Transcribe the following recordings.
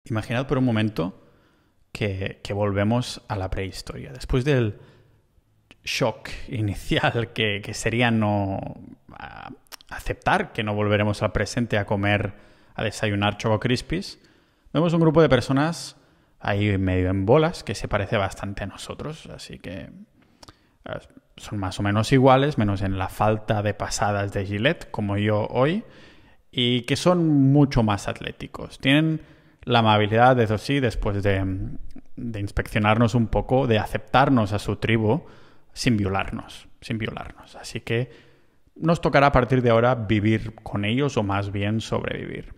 Imaginad por un momento que volvemos a la prehistoria. Después del shock inicial que sería no aceptar que no volveremos al presente a comer, a desayunar Choco Crispies, vemos un grupo de personas ahí medio en bolas que se parece bastante a nosotros, así que son más o menos iguales, menos en la falta de pasadas de Gillette, como yo hoy, y que son mucho más atléticos. Tienen la amabilidad, eso sí, después de inspeccionarnos un poco, de aceptarnos a su tribu sin violarnos. Así que nos tocará a partir de ahora vivir con ellos, o más bien sobrevivir.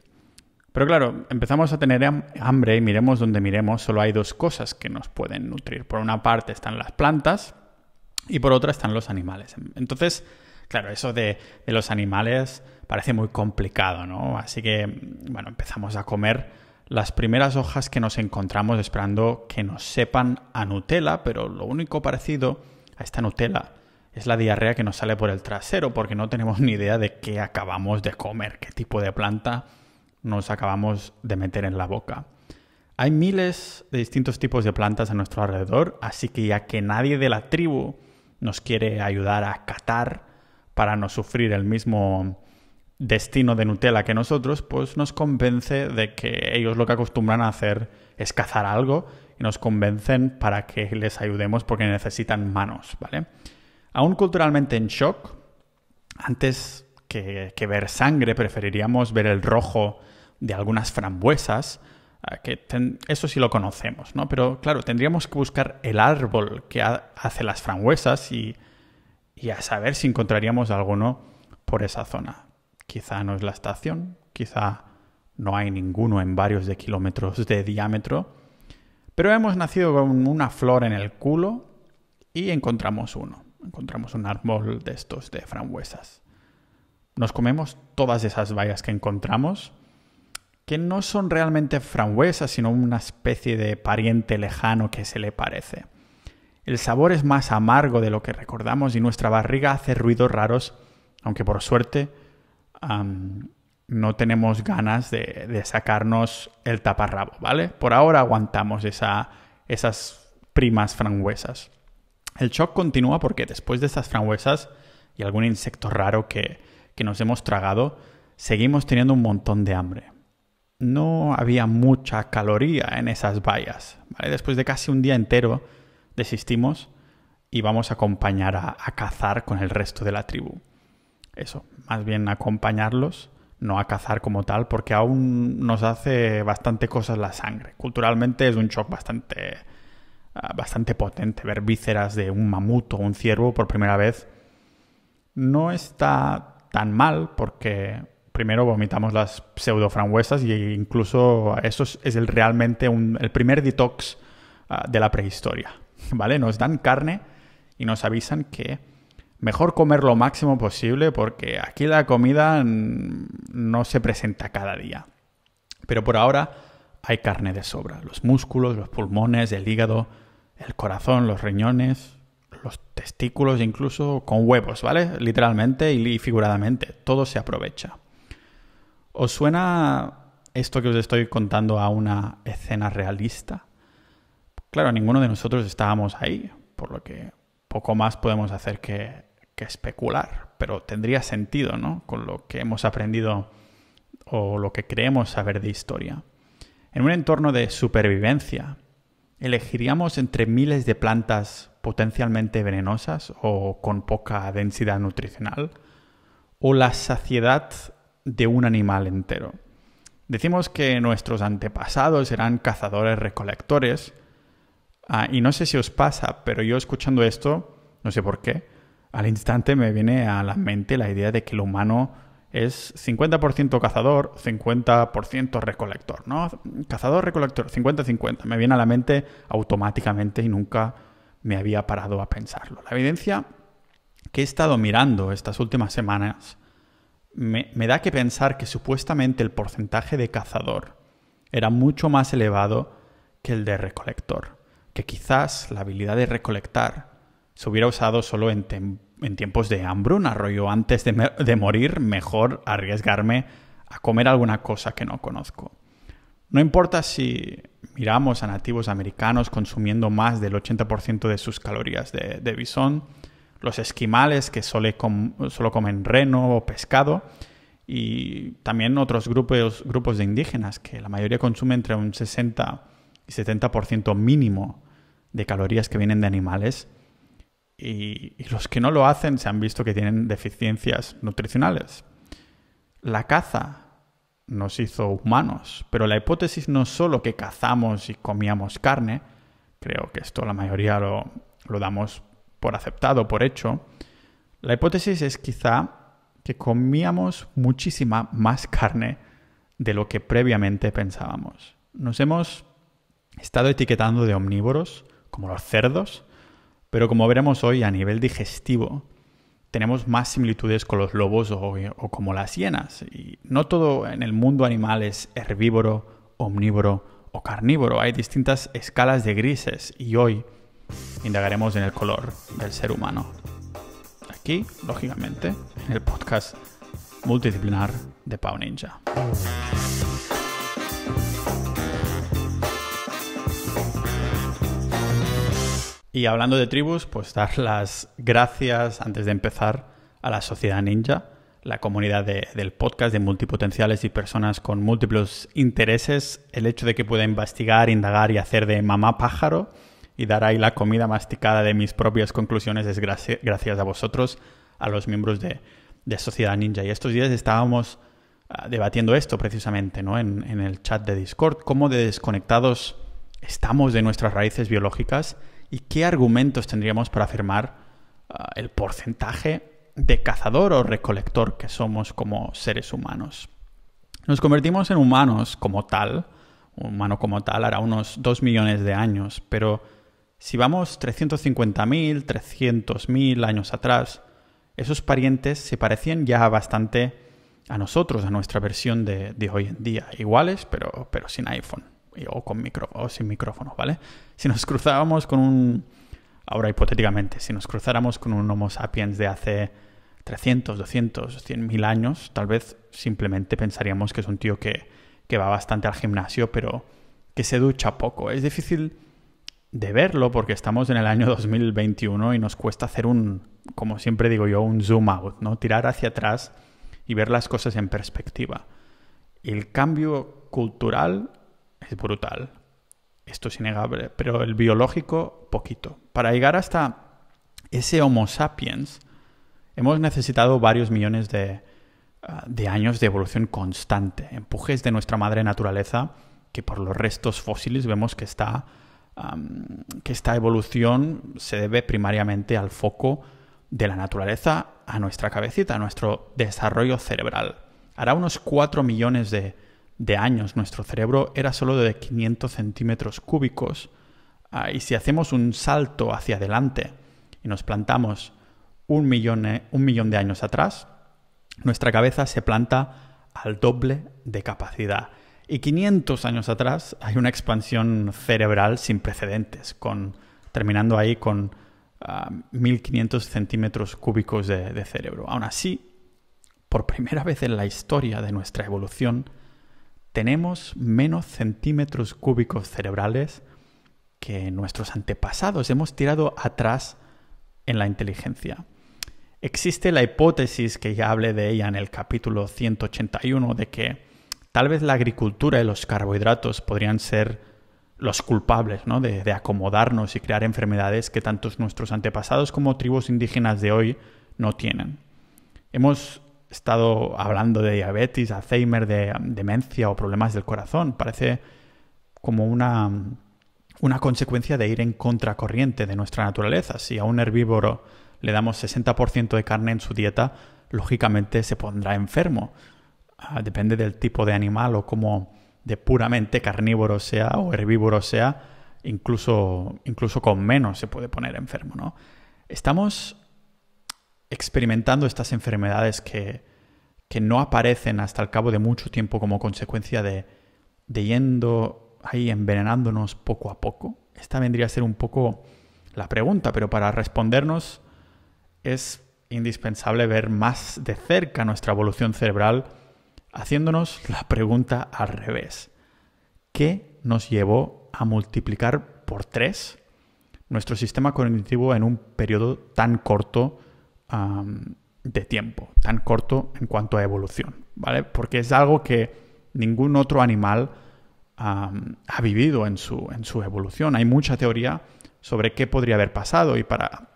Pero claro, empezamos a tener hambre y miremos donde miremos, solo hay dos cosas que nos pueden nutrir. Por una parte están las plantas y por otra están los animales. Entonces, claro, eso de los animales parece muy complicado, ¿no? Así que, bueno, empezamos a comer las primeras hojas que nos encontramos esperando que nos sepan a Nutella, pero lo único parecido a esta Nutella es la diarrea que nos sale por el trasero, porque no tenemos ni idea de qué acabamos de comer, qué tipo de planta nos acabamos de meter en la boca. Hay miles de distintos tipos de plantas a nuestro alrededor, así que ya que nadie de la tribu nos quiere ayudar a catar para no sufrir el mismo destino de Nutella que nosotros, pues nos convence de que ellos lo que acostumbran a hacer es cazar algo y nos convencen para que les ayudemos porque necesitan manos, ¿vale? Aún culturalmente en shock, antes que ver sangre, preferiríamos ver el rojo de algunas frambuesas, eso sí lo conocemos, ¿no? Pero claro, tendríamos que buscar el árbol que hace las frambuesas y a saber si encontraríamos alguno por esa zona. Quizá no es la estación, quizá no hay ninguno en varios de kilómetros de diámetro, pero hemos nacido con una flor en el culo y encontramos uno. Encontramos un árbol de estos de frambuesas. Nos comemos todas esas bayas que encontramos, que no son realmente frambuesas, sino una especie de pariente lejano que se le parece. El sabor es más amargo de lo que recordamos y nuestra barriga hace ruidos raros, aunque por suerte no tenemos ganas de sacarnos el taparrabo, ¿vale? Por ahora aguantamos esas primas frambuesas. El shock continúa porque después de estas frambuesas y algún insecto raro que nos hemos tragado, seguimos teniendo un montón de hambre. No había mucha caloría en esas bayas, ¿vale? Después de casi un día entero desistimos y vamos a acompañar a cazar con el resto de la tribu. Eso, más bien acompañarlos, no a cazar como tal, porque aún nos hace bastante cosas la sangre. Culturalmente es un shock bastante potente. Ver vísceras de un mamut o un ciervo por primera vez no está tan mal, porque primero vomitamos las pseudoframbuesas e incluso eso es realmente el primer detox de la prehistoria, ¿vale? Nos dan carne y nos avisan que mejor comer lo máximo posible porque aquí la comida no se presenta cada día. Pero por ahora hay carne de sobra. Los músculos, los pulmones, el hígado, el corazón, los riñones, los testículos, incluso con huevos, ¿vale? Literalmente y figuradamente. Todo se aprovecha. ¿Os suena esto que os estoy contando a una escena realista? Claro, ninguno de nosotros estábamos ahí, por lo que poco más podemos hacer que especular, pero tendría sentido, ¿no? Con lo que hemos aprendido o lo que creemos saber de historia. En un entorno de supervivencia, ¿elegiríamos entre miles de plantas potencialmente venenosas o con poca densidad nutricional? ¿O la saciedad de un animal entero? Decimos que nuestros antepasados eran cazadores-recolectores, y no sé si os pasa, pero yo escuchando esto, no sé por qué, al instante me viene a la mente la idea de que el humano es 50% cazador, 50% recolector, ¿no? Cazador-recolector, 50-50. Me viene a la mente automáticamente y nunca me había parado a pensarlo. La evidencia que he estado mirando estas últimas semanas me da que pensar que supuestamente el porcentaje de cazador era mucho más elevado que el de recolector. Que quizás la habilidad de recolectar se hubiera usado solo en tiempos de hambruna, rollo antes de morir, mejor arriesgarme a comer alguna cosa que no conozco. No importa si miramos a nativos americanos consumiendo más del 80% de sus calorías de bisón, los esquimales que solo comen reno o pescado, y también otros grupos de indígenas que la mayoría consumen entre un 60 y 70% mínimo de calorías que vienen de animales, y los que no lo hacen se han visto que tienen deficiencias nutricionales. La caza nos hizo humanos, pero la hipótesis no es solo que cazamos y comíamos carne, creo que esto la mayoría lo damos por aceptado, por hecho. La hipótesis es quizá que comíamos muchísima más carne de lo que previamente pensábamos. Nos hemos estado etiquetando de omnívoros, como los cerdos, pero como veremos hoy, a nivel digestivo, tenemos más similitudes con los lobos o como las hienas. Y no todo en el mundo animal es herbívoro, omnívoro o carnívoro. Hay distintas escalas de grises y hoy indagaremos en el color del ser humano. Aquí, lógicamente, en el podcast multidisciplinar de Pau Ninja. Y hablando de tribus, pues dar las gracias antes de empezar a la Sociedad Ninja, la comunidad del podcast de multipotenciales y personas con múltiples intereses. El hecho de que pueda investigar, indagar y hacer de mamá pájaro y dar ahí la comida masticada de mis propias conclusiones es gracias a vosotros, a los miembros de Sociedad Ninja. Y estos días estábamos debatiendo esto precisamente, ¿no? En el chat de Discord, cómo de desconectados estamos de nuestras raíces biológicas y qué argumentos tendríamos para afirmar el porcentaje de cazador o recolector que somos como seres humanos. Nos convertimos en humanos como tal, humano como tal, hará unos 2 millones de años, pero si vamos 350.000, 300.000 años atrás, esos parientes se parecían ya bastante a nosotros, a nuestra versión de hoy en día. Iguales, pero sin iPhone o sin micrófono, ¿vale? Si nos cruzábamos ahora hipotéticamente, si nos cruzáramos con un Homo sapiens de hace 300, 200, 100.000 años, tal vez simplemente pensaríamos que es un tío que va bastante al gimnasio, pero que se ducha poco. Es difícil de verlo porque estamos en el año 2021 y nos cuesta hacer como siempre digo yo, un zoom out, ¿no? Tirar hacia atrás y ver las cosas en perspectiva. Y el cambio cultural es brutal. Esto es innegable, pero el biológico, poquito. Para llegar hasta ese Homo sapiens, hemos necesitado varios millones de años de evolución constante, empujes de nuestra madre naturaleza, que por los restos fósiles vemos que esta evolución se debe primariamente al foco de la naturaleza a nuestra cabecita, a nuestro desarrollo cerebral. Hará unos 4 millones de años nuestro cerebro era solo de 500 centímetros cúbicos. Y si hacemos un salto hacia adelante y nos plantamos un millón de años atrás, nuestra cabeza se planta al doble de capacidad. Y 500 años atrás hay una expansión cerebral sin precedentes, terminando ahí con 1.500 centímetros cúbicos de cerebro. Aún así, por primera vez en la historia de nuestra evolución, tenemos menos centímetros cúbicos cerebrales que nuestros antepasados. Hemos tirado atrás en la inteligencia. Existe la hipótesis, que ya hablé de ella en el capítulo 181, de que tal vez la agricultura y los carbohidratos podrían ser los culpables, ¿no? de acomodarnos y crear enfermedades que tantos nuestros antepasados como tribus indígenas de hoy no tienen. Hemos estado hablando de diabetes, Alzheimer, de demencia o problemas del corazón. Parece como una consecuencia de ir en contracorriente de nuestra naturaleza. Si a un herbívoro le damos 60% de carne en su dieta, lógicamente se pondrá enfermo. Depende del tipo de animal o cómo de puramente carnívoro sea o herbívoro sea, incluso con menos se puede poner enfermo, ¿no? Estamos experimentando estas enfermedades que no aparecen hasta el cabo de mucho tiempo como consecuencia de yendo ahí envenenándonos poco a poco. Esta vendría a ser un poco la pregunta, pero para respondernos es indispensable ver más de cerca nuestra evolución cerebral haciéndonos la pregunta al revés. que nos llevó a multiplicar por 3 nuestro sistema cognitivo en un periodo tan corto de tiempo, tan corto en cuanto a evolución, ¿vale? Porque es algo que ningún otro animal ha vivido en su evolución. Hay mucha teoría sobre qué podría haber pasado, y para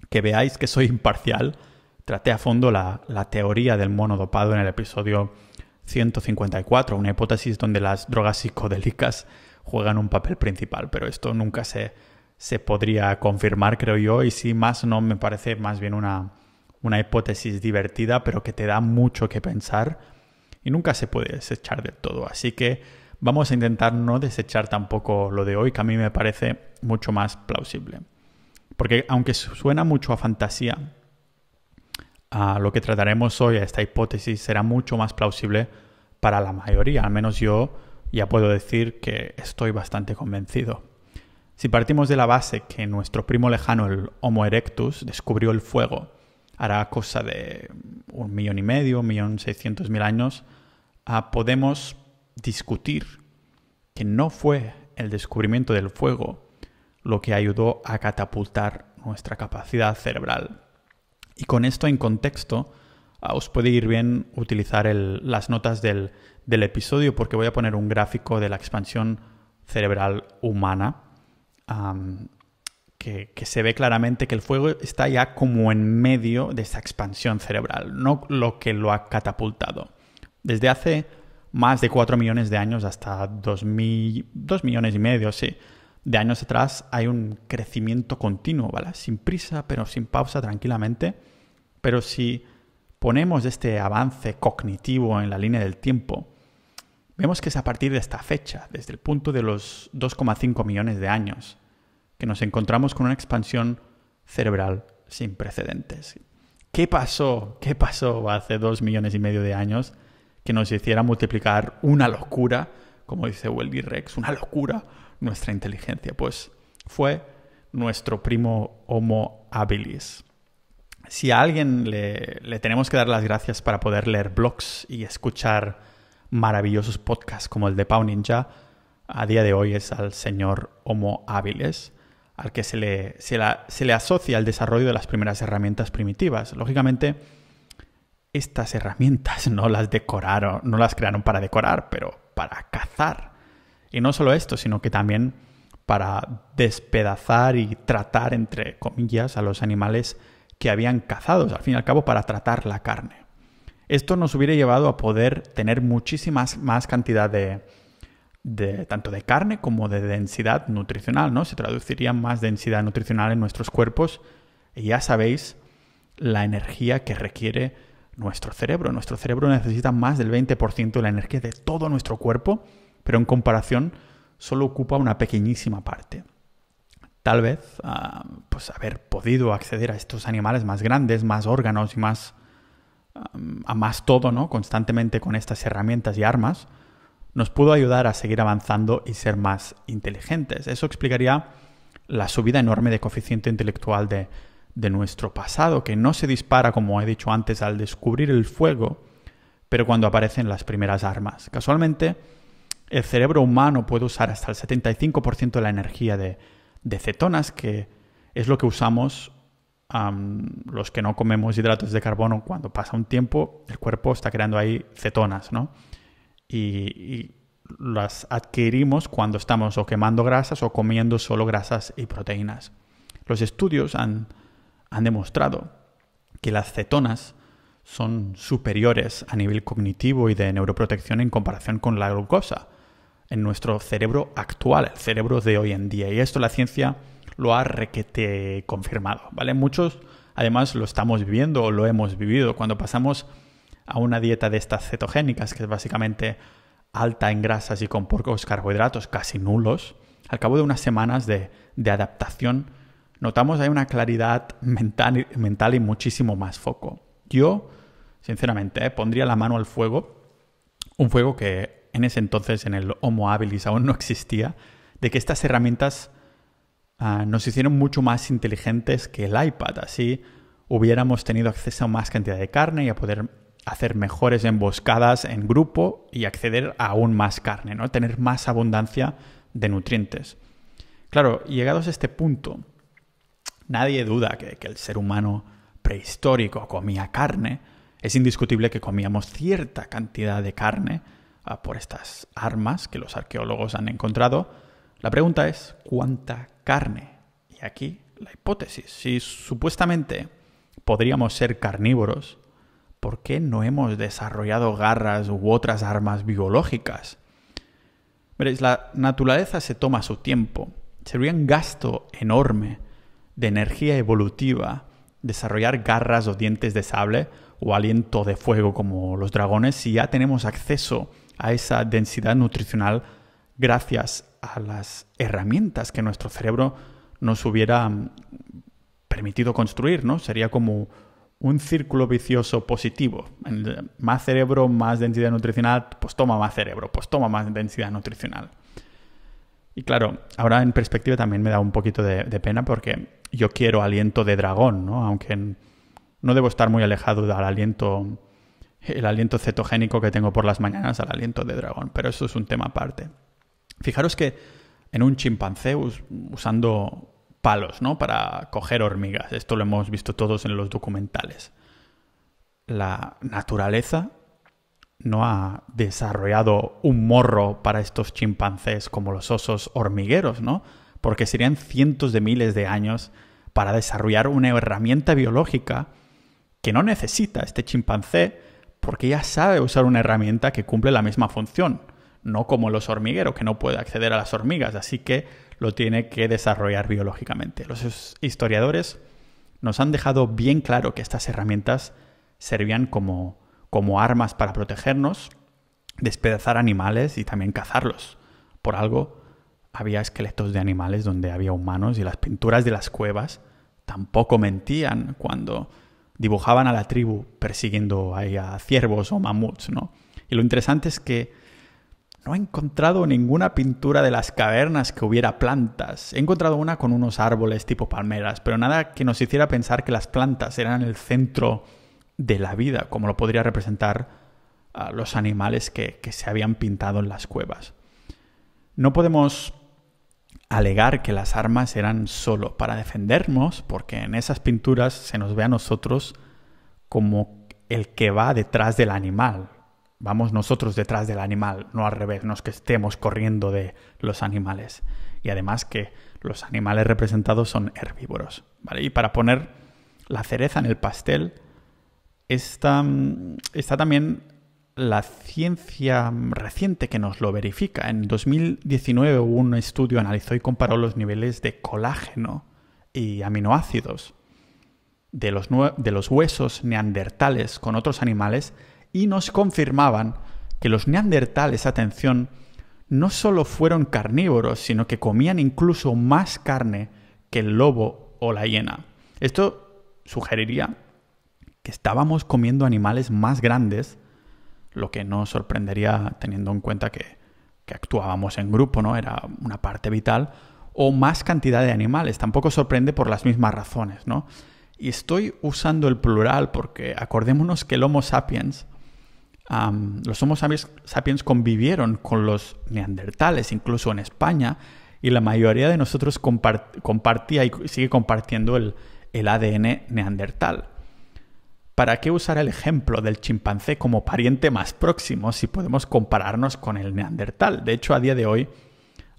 que veáis que soy imparcial, traté a fondo la teoría del mono dopado en el episodio 154, una hipótesis donde las drogas psicodélicas juegan un papel principal, pero esto nunca se podría confirmar, creo yo, y si más no, me parece más bien una hipótesis divertida, pero que te da mucho que pensar y nunca se puede desechar del todo. Así que vamos a intentar no desechar tampoco lo de hoy, que a mí me parece mucho más plausible. Porque aunque suena mucho a fantasía, lo que trataremos hoy, esta hipótesis, será mucho más plausible para la mayoría. Al menos yo ya puedo decir que estoy bastante convencido. Si partimos de la base que nuestro primo lejano, el Homo erectus, descubrió el fuego hará cosa de 1,5 millones, 1.600.000 años, podemos discutir que no fue el descubrimiento del fuego lo que ayudó a catapultar nuestra capacidad cerebral. Y con esto en contexto, os puede ir bien utilizar las notas del episodio, porque voy a poner un gráfico de la expansión cerebral humana, que se ve claramente que el fuego está ya como en medio de esa expansión cerebral, no lo que lo ha catapultado. Desde hace más de 4 millones de años hasta 2 millones y medio, sí, de años atrás, hay un crecimiento continuo, ¿vale? Sin prisa, pero sin pausa, tranquilamente. Pero si ponemos este avance cognitivo en la línea del tiempo, vemos que es a partir de esta fecha, desde el punto de los 2,5 millones de años, que nos encontramos con una expansión cerebral sin precedentes. ¿Qué pasó hace 2,5 millones de años que nos hiciera multiplicar una locura, como dice Weldy Rex, una locura, nuestra inteligencia? Pues fue nuestro primo Homo habilis. Si a alguien le tenemos que dar las gracias para poder leer blogs y escuchar maravillosos podcasts como el de Pau Ninja, a día de hoy es al señor Homo habilis, al que se le asocia el desarrollo de las primeras herramientas primitivas. Lógicamente, estas herramientas no las crearon para decorar, pero para cazar. Y no solo esto, sino que también para despedazar y tratar, entre comillas, a los animales que habían cazado, al fin y al cabo, para tratar la carne. Esto nos hubiera llevado a poder tener muchísimas más cantidad de tanto de carne como de densidad nutricional, ¿no? Se traduciría más densidad nutricional en nuestros cuerpos, y ya sabéis la energía que requiere nuestro cerebro. Nuestro cerebro necesita más del 20% de la energía de todo nuestro cuerpo, pero en comparación solo ocupa una pequeñísima parte. Tal vez pues haber podido acceder a estos animales más grandes, más órganos y a más todo, ¿no? Constantemente con estas herramientas y armas, nos pudo ayudar a seguir avanzando y ser más inteligentes. Eso explicaría la subida enorme de coeficiente intelectual de nuestro pasado, que no se dispara, como he dicho antes, al descubrir el fuego, pero cuando aparecen las primeras armas. Casualmente, el cerebro humano puede usar hasta el 75% de la energía de cetonas, que es lo que usamos los que no comemos hidratos de carbono. Cuando pasa un tiempo, el cuerpo está creando ahí cetonas, ¿no? Y las adquirimos cuando estamos o quemando grasas o comiendo solo grasas y proteínas. Los estudios han demostrado que las cetonas son superiores a nivel cognitivo y de neuroprotección en comparación con la glucosa en nuestro cerebro actual, el cerebro de hoy en día. Y esto la ciencia lo ha requete confirmado, ¿vale? Muchos, además, lo estamos viviendo o lo hemos vivido cuando pasamos a una dieta de estas cetogénicas, que es básicamente alta en grasas y con pocos carbohidratos, casi nulos. Al cabo de unas semanas de adaptación, notamos ahí una claridad mental y muchísimo más foco. Yo, sinceramente, pondría la mano al fuego, un fuego que en ese entonces en el Homo habilis aún no existía, de que estas herramientas nos hicieron mucho más inteligentes que el iPad. Así hubiéramos tenido acceso a más cantidad de carne y a poder hacer mejores emboscadas en grupo y acceder a aún más carne, ¿no? Tener más abundancia de nutrientes. Claro, llegados a este punto, nadie duda que el ser humano prehistórico comía carne. Es indiscutible que comíamos cierta cantidad de carne por estas armas que los arqueólogos han encontrado. La pregunta es, ¿cuánta carne? Y aquí la hipótesis. Si supuestamente podríamos ser carnívoros, ¿por qué no hemos desarrollado garras u otras armas biológicas? Veréis, la naturaleza se toma su tiempo. Sería un gasto enorme de energía evolutiva desarrollar garras o dientes de sable o aliento de fuego como los dragones si ya tenemos acceso a esa densidad nutricional gracias a las herramientas que nuestro cerebro nos hubiera permitido construir, ¿no? Sería como un círculo vicioso positivo. Más cerebro, más densidad nutricional, pues toma más cerebro, pues toma más densidad nutricional. Y claro, ahora en perspectiva también me da un poquito de pena porque yo quiero aliento de dragón, ¿no? Aunque no debo estar muy alejado del el aliento cetogénico que tengo por las mañanas al aliento de dragón, pero eso es un tema aparte. Fijaros que en un chimpancé usando palos, ¿no? Para coger hormigas. Esto lo hemos visto todos en los documentales. La naturaleza no ha desarrollado un morro para estos chimpancés como los osos hormigueros, ¿no? Porque serían cientos de miles de años para desarrollar una herramienta biológica que no necesita este chimpancé porque ya sabe usar una herramienta que cumple la misma función, no como el oso hormiguero que no puede acceder a las hormigas, así que lo tiene que desarrollar biológicamente. Los historiadores nos han dejado bien claro que estas herramientas servían como armas para protegernos, despedazar animales y también cazarlos. Por algo había esqueletos de animales donde había humanos y las pinturas de las cuevas tampoco mentían cuando dibujaban a la tribu persiguiendo ahí a ciervos o mamuts, ¿no? Y lo interesante es que no he encontrado ninguna pintura de las cavernas que hubiera plantas. He encontrado una con unos árboles tipo palmeras, pero nada que nos hiciera pensar que las plantas eran el centro de la vida, como lo podría representar los animales que se habían pintado en las cuevas. No podemos alegar que las armas eran solo para defendernos, porque en esas pinturas se nos ve a nosotros como el que va detrás del animal. Vamos nosotros detrás del animal, no al revés, no es que estemos corriendo de los animales. Y además que los animales representados son herbívoros, ¿vale? Y para poner la cereza en el pastel, está también la ciencia reciente que nos lo verifica. En 2019 hubo un estudio, analizó y comparó los niveles de colágeno y aminoácidos de los huesos neandertales con otros animales y nos confirmaban que los neandertales, atención, no solo fueron carnívoros, sino que comían incluso más carne que el lobo o la hiena. Esto sugeriría que estábamos comiendo animales más grandes, lo que no sorprendería teniendo en cuenta que actuábamos en grupo, ¿no? Era una parte vital, o más cantidad de animales. Tampoco sorprende por las mismas razones, ¿no? Y estoy usando el plural porque acordémonos que el Homo sapiens, los Homo sapiens convivieron con los neandertales, incluso en España, y la mayoría de nosotros compartía y sigue compartiendo el ADN neandertal. ¿Para qué usar el ejemplo del chimpancé como pariente más próximo si podemos compararnos con el neandertal? De hecho, a día de hoy,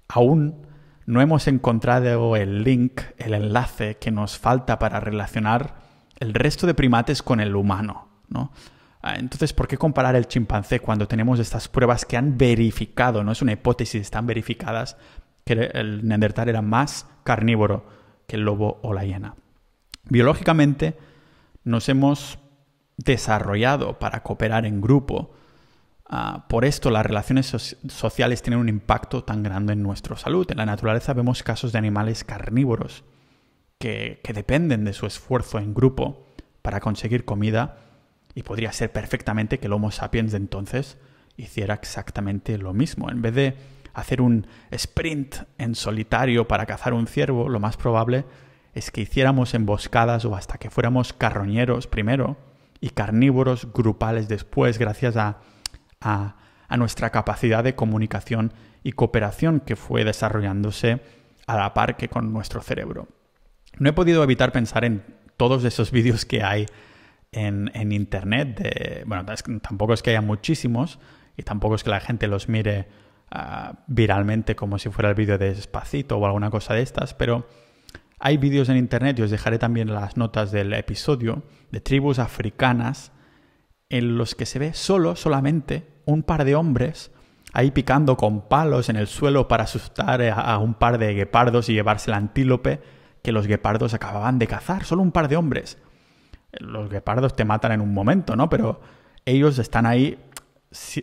aún no hemos encontrado el link, el enlace que nos falta para relacionar el resto de primates con el humano, ¿no? Entonces, ¿por qué comparar el chimpancé cuando tenemos estas pruebas que han verificado, no es una hipótesis, están verificadas, que el neandertal era más carnívoro que el lobo o la hiena? Biológicamente, nos hemos desarrollado para cooperar en grupo. Por esto las relaciones sociales tienen un impacto tan grande en nuestra salud. En la naturaleza vemos casos de animales carnívoros que dependen de su esfuerzo en grupo para conseguir comida, y podría ser perfectamente que el Homo sapiens de entonces hiciera exactamente lo mismo. En vez de hacer un sprint en solitario para cazar un ciervo, lo más probable es que hiciéramos emboscadas o hasta que fuéramos carroñeros primero y carnívoros grupales después, gracias a nuestra capacidad de comunicación y cooperación que fue desarrollándose a la par que con nuestro cerebro. No he podido evitar pensar en todos esos vídeos que hay en internet. Tampoco es que haya muchísimos y tampoco es que la gente los mire viralmente como si fuera el vídeo de Despacito o alguna cosa de estas, pero hay vídeos en internet, y os dejaré también las notas del episodio, de tribus africanas en los que se ve solamente un par de hombres ahí picando con palos en el suelo para asustar a un par de guepardos y llevarse el antílope que los guepardos acababan de cazar. Solo un par de hombres. Los guepardos te matan en un momento, ¿no? Pero ellos están ahí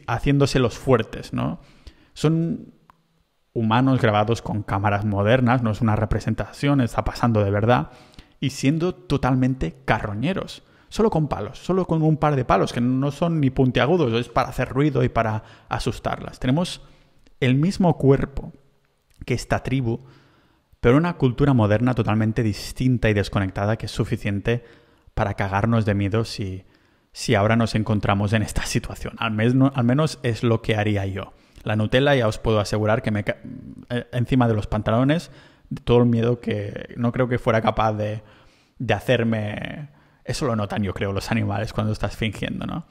haciéndose los fuertes, ¿no? Son humanos grabados con cámaras modernas, no es una representación, está pasando de verdad, y siendo totalmente carroñeros. Solo con palos, solo con un par de palos, que no son ni puntiagudos, es para hacer ruido y para asustarlas. Tenemos el mismo cuerpo que esta tribu, pero una cultura moderna totalmente distinta y desconectada que es suficiente para cagarnos de miedo si ahora nos encontramos en esta situación. Al menos es lo que haría yo. La Nutella ya os puedo asegurar que encima de los pantalones, de todo el miedo que no creo que fuera capaz de hacerme. Eso lo notan, yo creo, los animales cuando estás fingiendo, ¿no?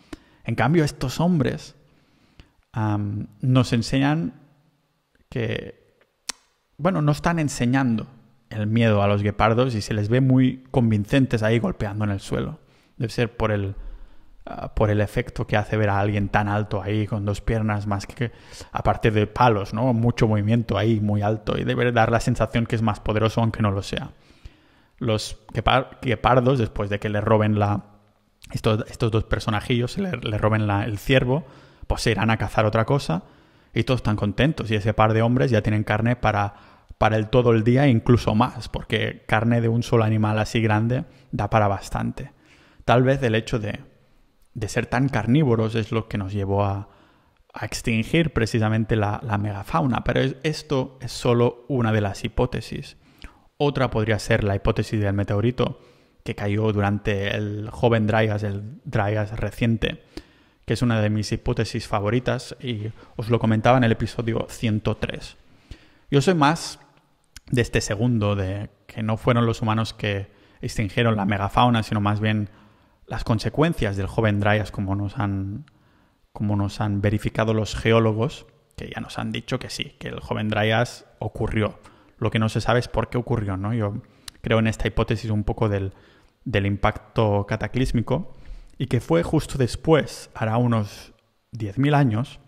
En cambio, estos hombres nos enseñan que, no están enseñando el miedo a los guepardos y se les ve muy convincentes ahí golpeando en el suelo. Debe ser por el efecto que hace ver a alguien tan alto ahí con dos piernas más que aparte de palos, ¿no? Mucho movimiento ahí muy alto y debe dar la sensación que es más poderoso aunque no lo sea. Los guepardos, después de que le roben estos dos personajillos, le roben el ciervo, pues se irán a cazar otra cosa y todos están contentos. Y ese par de hombres ya tienen carne para todo el día e incluso más, porque carne de un solo animal así grande da para bastante. Tal vez el hecho de ser tan carnívoros es lo que nos llevó a extinguir precisamente la megafauna, pero esto es solo una de las hipótesis. Otra podría ser la hipótesis del meteorito que cayó durante el joven Dryas, el Dryas reciente, que es una de mis hipótesis favoritas y os lo comentaba en el episodio 103. Yo soy más de este segundo, de que no fueron los humanos que extinguieron la megafauna, sino más bien las consecuencias del joven Dryas, como nos han verificado los geólogos, que ya nos han dicho que sí, que el joven Dryas ocurrió. Lo que no se sabe es por qué ocurrió, ¿no? Yo creo en esta hipótesis un poco del impacto cataclísmico y que fue justo después, hará unos 10.000 años,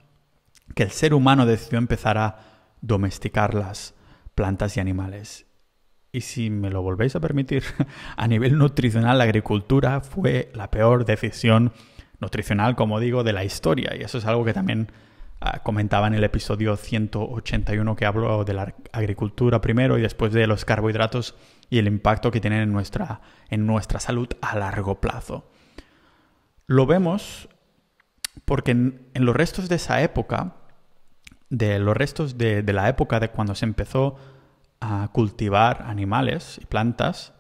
que el ser humano decidió empezar a domesticar las plantas y animales. Y si me lo volvéis a permitir, a nivel nutricional la agricultura fue la peor decisión nutricional, como digo, de la historia. Y eso es algo que también comentaba en el episodio 181 que hablo de la agricultura primero y después de los carbohidratos y el impacto que tienen en nuestra salud a largo plazo. Lo vemos porque en los restos de esa época, de la época de cuando se empezó a cultivar animales y plantas,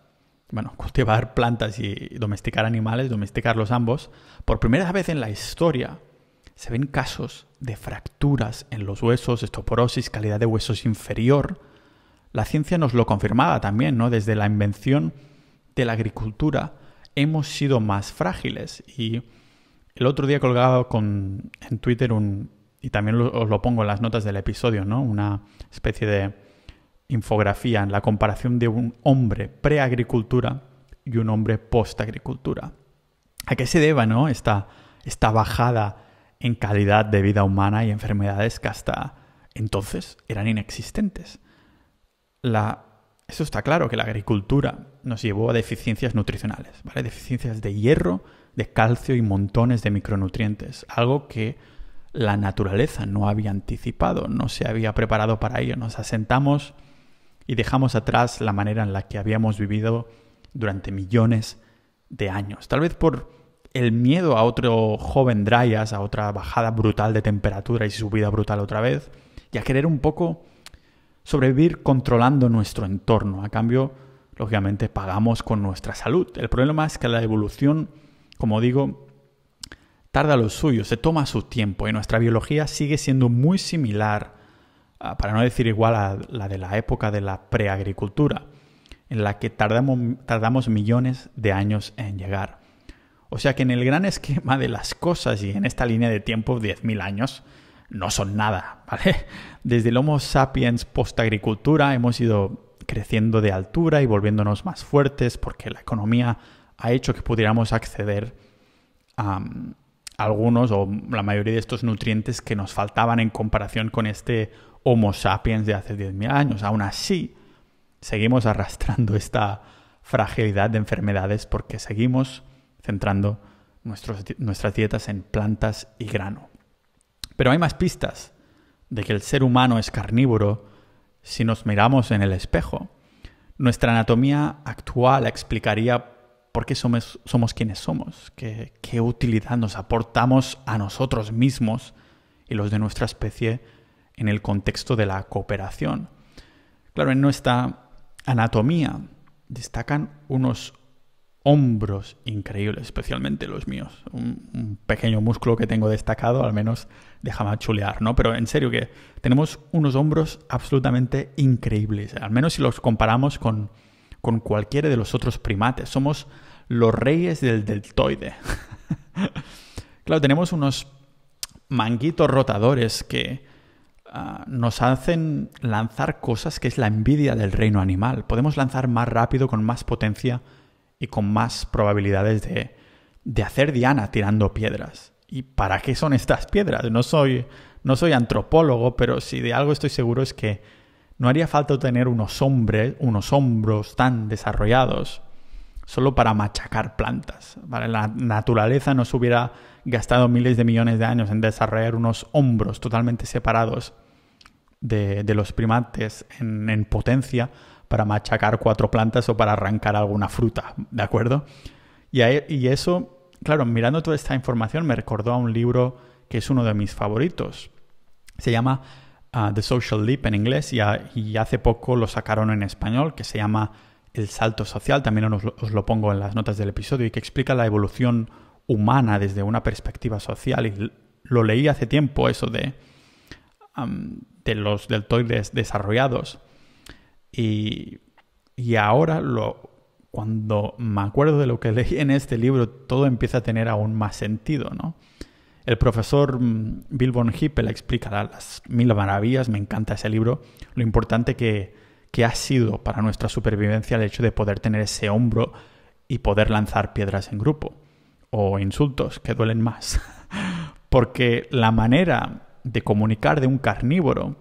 cultivar plantas y domesticar animales, domesticarlos ambos, por primera vez en la historia se ven casos de fracturas en los huesos, osteoporosis, calidad de huesos inferior. La ciencia nos lo confirmaba también, ¿no? Desde la invención de la agricultura hemos sido más frágiles. Y el otro día colgaba en Twitter y también os lo pongo en las notas del episodio, ¿no? Una especie de infografía en la comparación de un hombre pre-agricultura y un hombre post-agricultura. ¿A qué se deba, no? Esta bajada en calidad de vida humana y enfermedades que hasta entonces eran inexistentes. Eso está claro, que la agricultura nos llevó a deficiencias nutricionales, ¿vale? Deficiencias de hierro, de calcio y montones de micronutrientes, algo que la naturaleza no había anticipado, no se había preparado para ello. Nos asentamos y dejamos atrás la manera en la que habíamos vivido durante millones de años. Tal vez por el miedo a otro joven Dryas, a otra bajada brutal de temperatura y subida brutal otra vez, y a querer un poco sobrevivir controlando nuestro entorno. A cambio, lógicamente, pagamos con nuestra salud. El problema es que la evolución como digo, tarda lo suyo, se toma su tiempo y nuestra biología sigue siendo muy similar, para no decir igual a la de la época de la preagricultura, en la que tardamos millones de años en llegar. O sea que en el gran esquema de las cosas y en esta línea de tiempo, 10.000 años no son nada, ¿vale? Desde el Homo sapiens post-agricultura hemos ido creciendo de altura y volviéndonos más fuertes porque la economía ha hecho que pudiéramos acceder a algunos o la mayoría de estos nutrientes que nos faltaban en comparación con este Homo sapiens de hace 10.000 años. Aún así, seguimos arrastrando esta fragilidad de enfermedades porque seguimos centrando nuestras dietas en plantas y grano. Pero hay más pistas de que el ser humano es carnívoro si nos miramos en el espejo. Nuestra anatomía actual explicaría por qué somos quienes somos, qué utilidad nos aportamos a nosotros mismos y los de nuestra especie en el contexto de la cooperación. Claro, en nuestra anatomía destacan unos hombros increíbles, especialmente los míos. Un pequeño músculo que tengo destacado, al menos déjame chulear, ¿no? Pero en serio que tenemos unos hombros absolutamente increíbles, al menos si los comparamos con cualquiera de los otros primates. Somos los reyes del deltoide. Claro, tenemos unos manguitos rotadores que nos hacen lanzar cosas que es la envidia del reino animal. Podemos lanzar más rápido, con más potencia y con más probabilidades de hacer diana tirando piedras. ¿Y para qué son estas piedras? No soy antropólogo, pero si de algo estoy seguro es que no haría falta tener unos hombros tan desarrollados solo para machacar plantas, ¿vale? La naturaleza nos hubiera gastado miles de millones de años en desarrollar unos hombros totalmente separados de los primates en potencia para machacar 4 plantas o para arrancar alguna fruta, ¿de acuerdo? Y eso, claro, mirando toda esta información me recordó a un libro que es uno de mis favoritos. Se llama The Social Leap en inglés y hace poco lo sacaron en español, que se llama El Salto Social. También os lo pongo en las notas del episodio, y que explica la evolución humana desde una perspectiva social. Y lo leí hace tiempo, eso de los deltoides desarrollados. Y ahora, cuando me acuerdo de lo que leí en este libro, todo empieza a tener aún más sentido, ¿no? El profesor Bill von Hippel explica las 1000 maravillas. Me encanta ese libro. Lo importante que ha sido para nuestra supervivencia el hecho de poder tener ese hombro y poder lanzar piedras en grupo. O insultos, que duelen más. Porque la manera de comunicar de un carnívoro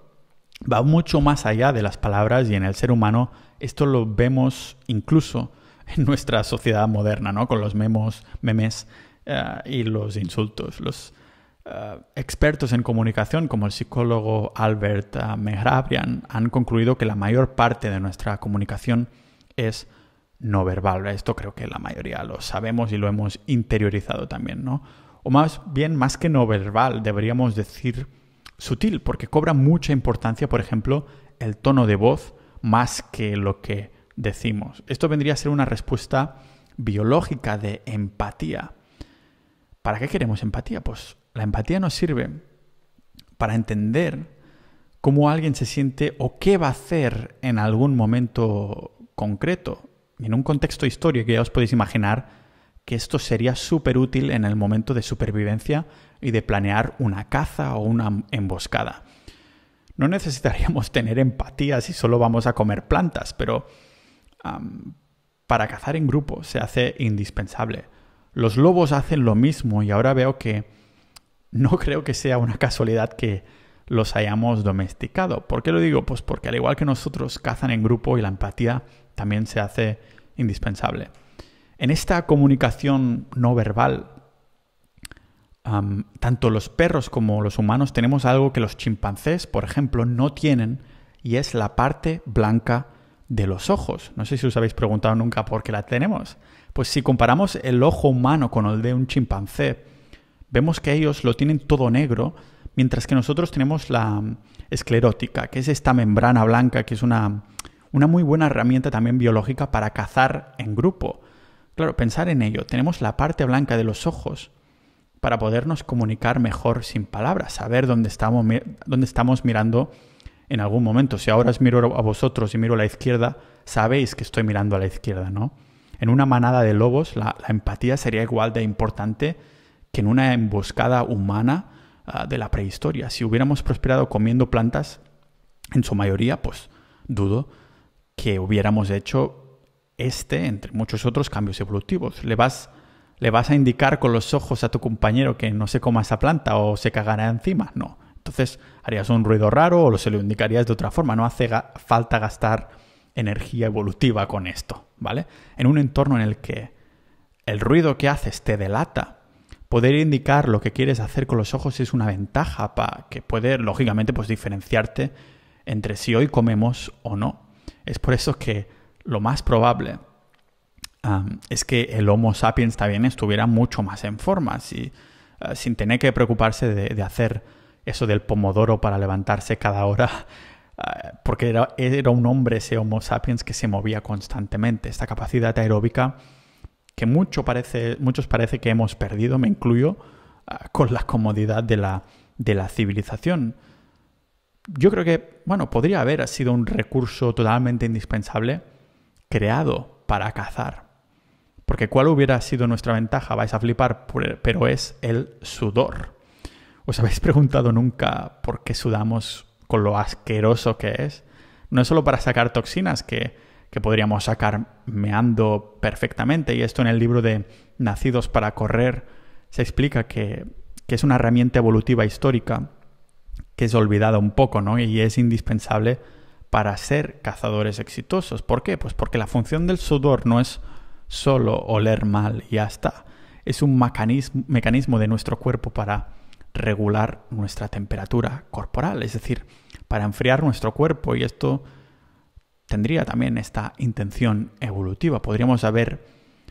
va mucho más allá de las palabras, y en el ser humano esto lo vemos incluso en nuestra sociedad moderna, ¿no? Con los memes y los insultos. Los expertos en comunicación, como el psicólogo Albert Mehrabian, han concluido que la mayor parte de nuestra comunicación es no verbal. Esto creo que la mayoría lo sabemos y lo hemos interiorizado también, ¿no? O más bien, más que no verbal, deberíamos decir sutil, porque cobra mucha importancia, por ejemplo, el tono de voz más que lo que decimos. Esto vendría a ser una respuesta biológica de empatía. ¿Para qué queremos empatía? Pues la empatía nos sirve para entender cómo alguien se siente o qué va a hacer en algún momento concreto. Y en un contexto histórico que ya os podéis imaginar que esto sería súper útil en el momento de supervivencia y de planear una caza o una emboscada. No necesitaríamos tener empatía si solo vamos a comer plantas, pero para cazar en grupo se hace indispensable. Los lobos hacen lo mismo, y ahora veo que no creo que sea una casualidad que los hayamos domesticado. ¿Por qué lo digo? Pues porque al igual que nosotros cazan en grupo, y la empatía también se hace indispensable. En esta comunicación no verbal, tanto los perros como los humanos tenemos algo que los chimpancés, por ejemplo, no tienen, y es la parte blanca de los ojos. No sé si os habéis preguntado nunca por qué la tenemos. Pues si comparamos el ojo humano con el de un chimpancé, vemos que ellos lo tienen todo negro, mientras que nosotros tenemos la esclerótica, que es esta membrana blanca, que es una muy buena herramienta también biológica para cazar en grupo. Claro, pensar en ello. Tenemos la parte blanca de los ojos para podernos comunicar mejor sin palabras, saber dónde estamos mirando en algún momento. Si ahora os miro a vosotros y miro a la izquierda, sabéis que estoy mirando a la izquierda, ¿no? En una manada de lobos, la empatía sería igual de importante que en una emboscada humana de la prehistoria. Si hubiéramos prosperado comiendo plantas, en su mayoría, pues dudo que hubiéramos hecho entre muchos otros cambios evolutivos. Le vas a indicar con los ojos a tu compañero que no se coma esa planta o se cagará encima. No. Entonces harías un ruido raro o se lo indicarías de otra forma. No hace falta gastar energía evolutiva con esto, ¿vale? En un entorno en el que el ruido que haces te delata, poder indicar lo que quieres hacer con los ojos es una ventaja que puede, lógicamente, pues diferenciarte entre si hoy comemos o no. Es por eso que lo más probable es que el Homo sapiens también estuviera mucho más en forma, sin tener que preocuparse de hacer eso del pomodoro para levantarse cada hora, porque era un hombre, ese Homo sapiens, que se movía constantemente. Esta capacidad aeróbica que muchos parece que hemos perdido, me incluyo, con la comodidad de la civilización. Yo creo que, podría haber sido un recurso totalmente indispensable creado para cazar. Porque ¿cuál hubiera sido nuestra ventaja? Vais a flipar, pero es el sudor. ¿Os habéis preguntado nunca por qué sudamos con lo asqueroso que es? No es solo para sacar toxinas que podríamos sacar meando perfectamente. Y esto en el libro de Nacidos para Correr se explica que es una herramienta evolutiva histórica que es olvidada un poco, ¿no? Y es indispensable para ser cazadores exitosos. ¿Por qué? Pues porque la función del sudor no es solo oler mal y ya está. Es un mecanismo de nuestro cuerpo para regular nuestra temperatura corporal, es decir, para enfriar nuestro cuerpo, y esto tendría también esta intención evolutiva. Podríamos haber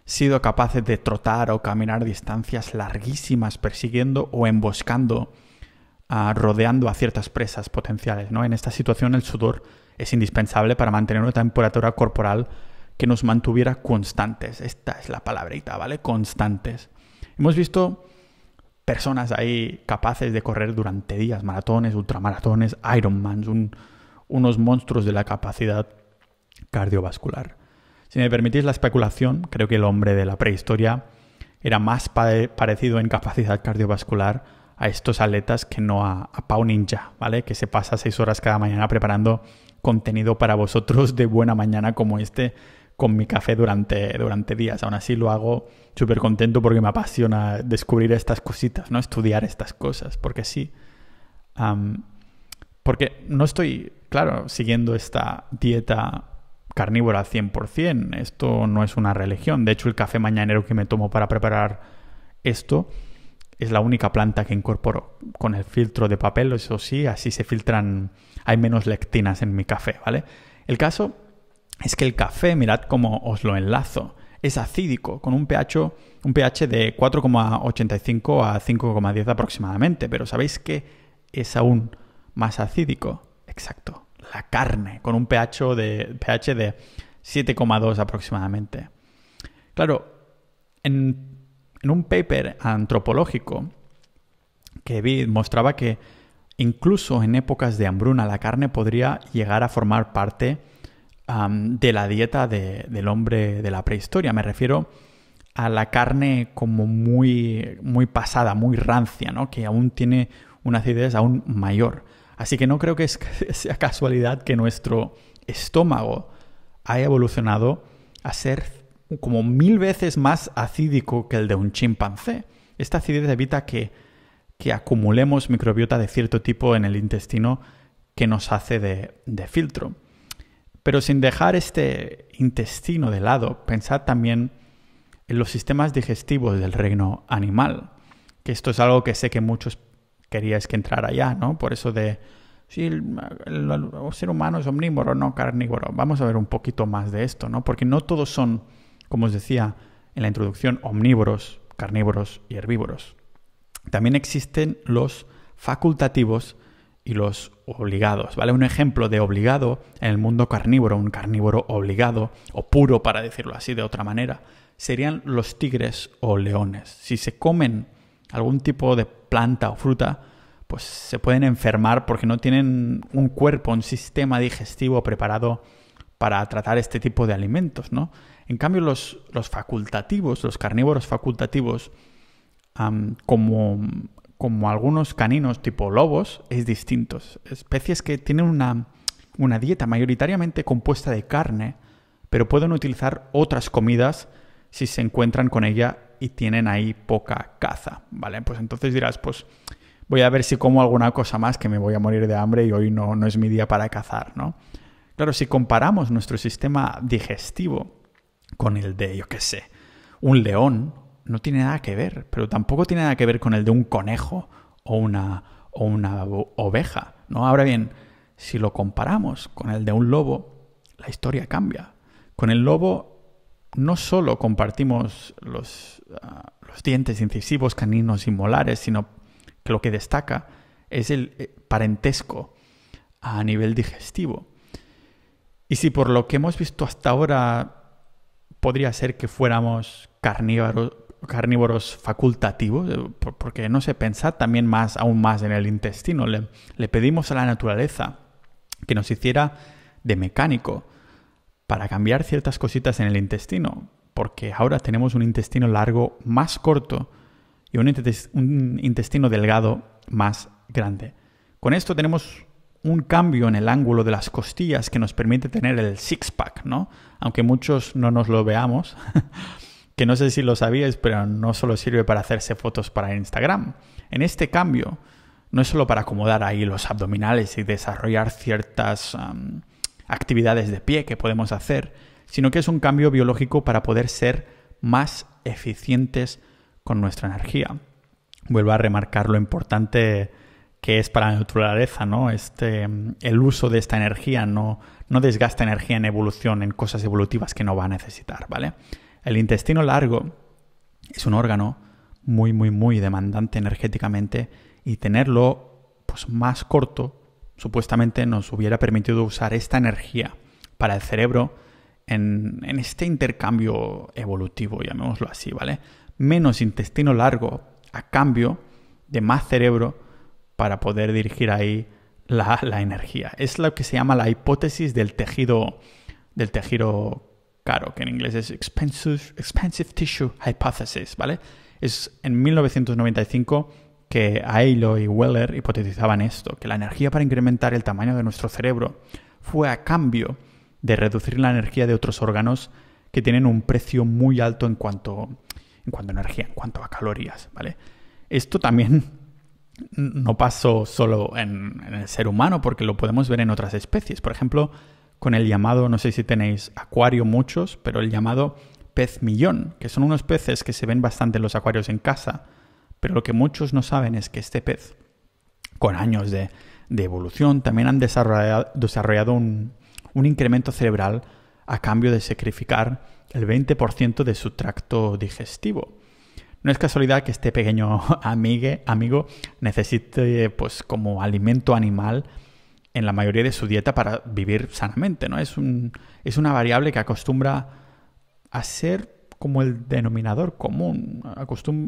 sido capaces de trotar o caminar distancias larguísimas persiguiendo o emboscando, rodeando a ciertas presas potenciales, ¿no? En esta situación el sudor es indispensable para mantener una temperatura corporal que nos mantuviera constantes. Esta es la palabrita, ¿vale? Constantes. Hemos visto personas ahí capaces de correr durante días, maratones, ultramaratones, Ironmans, unos monstruos de la capacidad cardiovascular. Si me permitís la especulación, creo que el hombre de la prehistoria era más parecido en capacidad cardiovascular a estos atletas que no a Pau Ninja, ¿vale? Que se pasa 6 horas cada mañana preparando contenido para vosotros de buena mañana como con mi café durante días. Aún así lo hago súper contento porque me apasiona descubrir estas cositas, ¿no? Estudiar estas cosas, porque sí. Porque no estoy, claro, siguiendo esta dieta carnívora al 100%. Esto no es una religión. De hecho, el café mañanero que me tomo para preparar esto es la única planta que incorporo con el filtro de papel. Eso sí, así se filtran, hay menos lectinas en mi café, ¿vale? El caso es que el café, mirad cómo os lo enlazo, es acídico, con un pH de 4,85 a 5,10 aproximadamente. Pero ¿sabéis qué es aún más acídico? Exacto, la carne, con un pH de 7,2 aproximadamente. Claro, en un paper antropológico que vi, mostraba que incluso en épocas de hambruna la carne podría llegar a formar parte de la dieta del hombre de la prehistoria. Me refiero a la carne como muy, muy pasada, muy rancia, ¿no? Que aún tiene una acidez aún mayor. Así que no creo que sea casualidad que nuestro estómago haya evolucionado a ser como 1000 veces más acídico que el de un chimpancé. Esta acidez evita que acumulemos microbiota de cierto tipo en el intestino que nos hace de filtro. Pero sin dejar este intestino de lado, pensad también en los sistemas digestivos del reino animal, que esto es algo que sé que muchos queríais que entrara ya, ¿no? Por eso de si el ser humano es omnívoro, no carnívoro. Vamos a ver un poquito más de esto, ¿no? Porque no todos son, como os decía en la introducción, omnívoros, carnívoros y herbívoros. También existen los facultativos y los obligados, ¿vale? Un ejemplo de obligado en el mundo carnívoro, un carnívoro obligado, o puro para decirlo así de otra manera, serían los tigres o leones. Si se comen algún tipo de planta o fruta, pues se pueden enfermar porque no tienen un cuerpo, un sistema digestivo preparado para tratar este tipo de alimentos, ¿no? En cambio, los facultativos, los carnívoros facultativos, como algunos caninos tipo lobos, es distinto. Especies que tienen una dieta mayoritariamente compuesta de carne, pero pueden utilizar otras comidas si se encuentran con ella y tienen ahí poca caza, ¿vale? Pues entonces dirás, pues voy a ver si como alguna cosa más, que me voy a morir de hambre y hoy no es mi día para cazar, ¿no? Claro, si comparamos nuestro sistema digestivo con el de, yo qué sé, un león, no tiene nada que ver, pero tampoco tiene nada que ver con el de un conejo o una oveja, ¿no? Ahora bien, si lo comparamos con el de un lobo, la historia cambia. Con el lobo no solo compartimos los dientes incisivos, caninos y molares, sino que lo que destaca es el parentesco a nivel digestivo. Y si por lo que hemos visto hasta ahora podría ser que fuéramos carnívoros facultativos, porque no sé, pensad también aún más en el intestino. Le pedimos a la naturaleza que nos hiciera de mecánico para cambiar ciertas cositas en el intestino, porque ahora tenemos un intestino largo más corto y un intestino delgado más grande. Con esto tenemos un cambio en el ángulo de las costillas que nos permite tener el six-pack, ¿no? Aunque muchos no nos lo veamos, que no sé si lo sabíais, pero no solo sirve para hacerse fotos para Instagram. En este cambio no es solo para acomodar ahí los abdominales y desarrollar ciertas actividades de pie que podemos hacer, sino que es un cambio biológico para poder ser más eficientes con nuestra energía. Vuelvo a remarcar lo importante que es para la naturaleza, ¿no? El uso de esta energía no desgasta energía en evolución, en cosas evolutivas que no va a necesitar, ¿vale? El intestino largo es un órgano muy, muy, muy demandante energéticamente y tenerlo pues, más corto supuestamente nos hubiera permitido usar esta energía para el cerebro en este intercambio evolutivo, llamémoslo así, ¿vale? Menos intestino largo a cambio de más cerebro para poder dirigir ahí la energía. Es lo que se llama la hipótesis del tejido caro, que en inglés es expensive tissue hypothesis, ¿vale? Es en 1995 que Ailo y Weller hipotetizaban esto, que la energía para incrementar el tamaño de nuestro cerebro fue a cambio de reducir la energía de otros órganos que tienen un precio muy alto en cuanto a energía, en cuanto a calorías, ¿vale? Esto también no pasó solo en el ser humano, porque lo podemos ver en otras especies. Por ejemplo, con el llamado, no sé si tenéis acuario muchos, pero el llamado pez millón, que son unos peces que se ven bastante en los acuarios en casa, pero lo que muchos no saben es que este pez, con años de evolución, también han desarrollado un incremento cerebral a cambio de sacrificar el 20% de su tracto digestivo. No es casualidad que este pequeño amigo necesite, pues, como alimento animal en la mayoría de su dieta para vivir sanamente, ¿no? Es una variable que acostumbra a ser como el denominador común.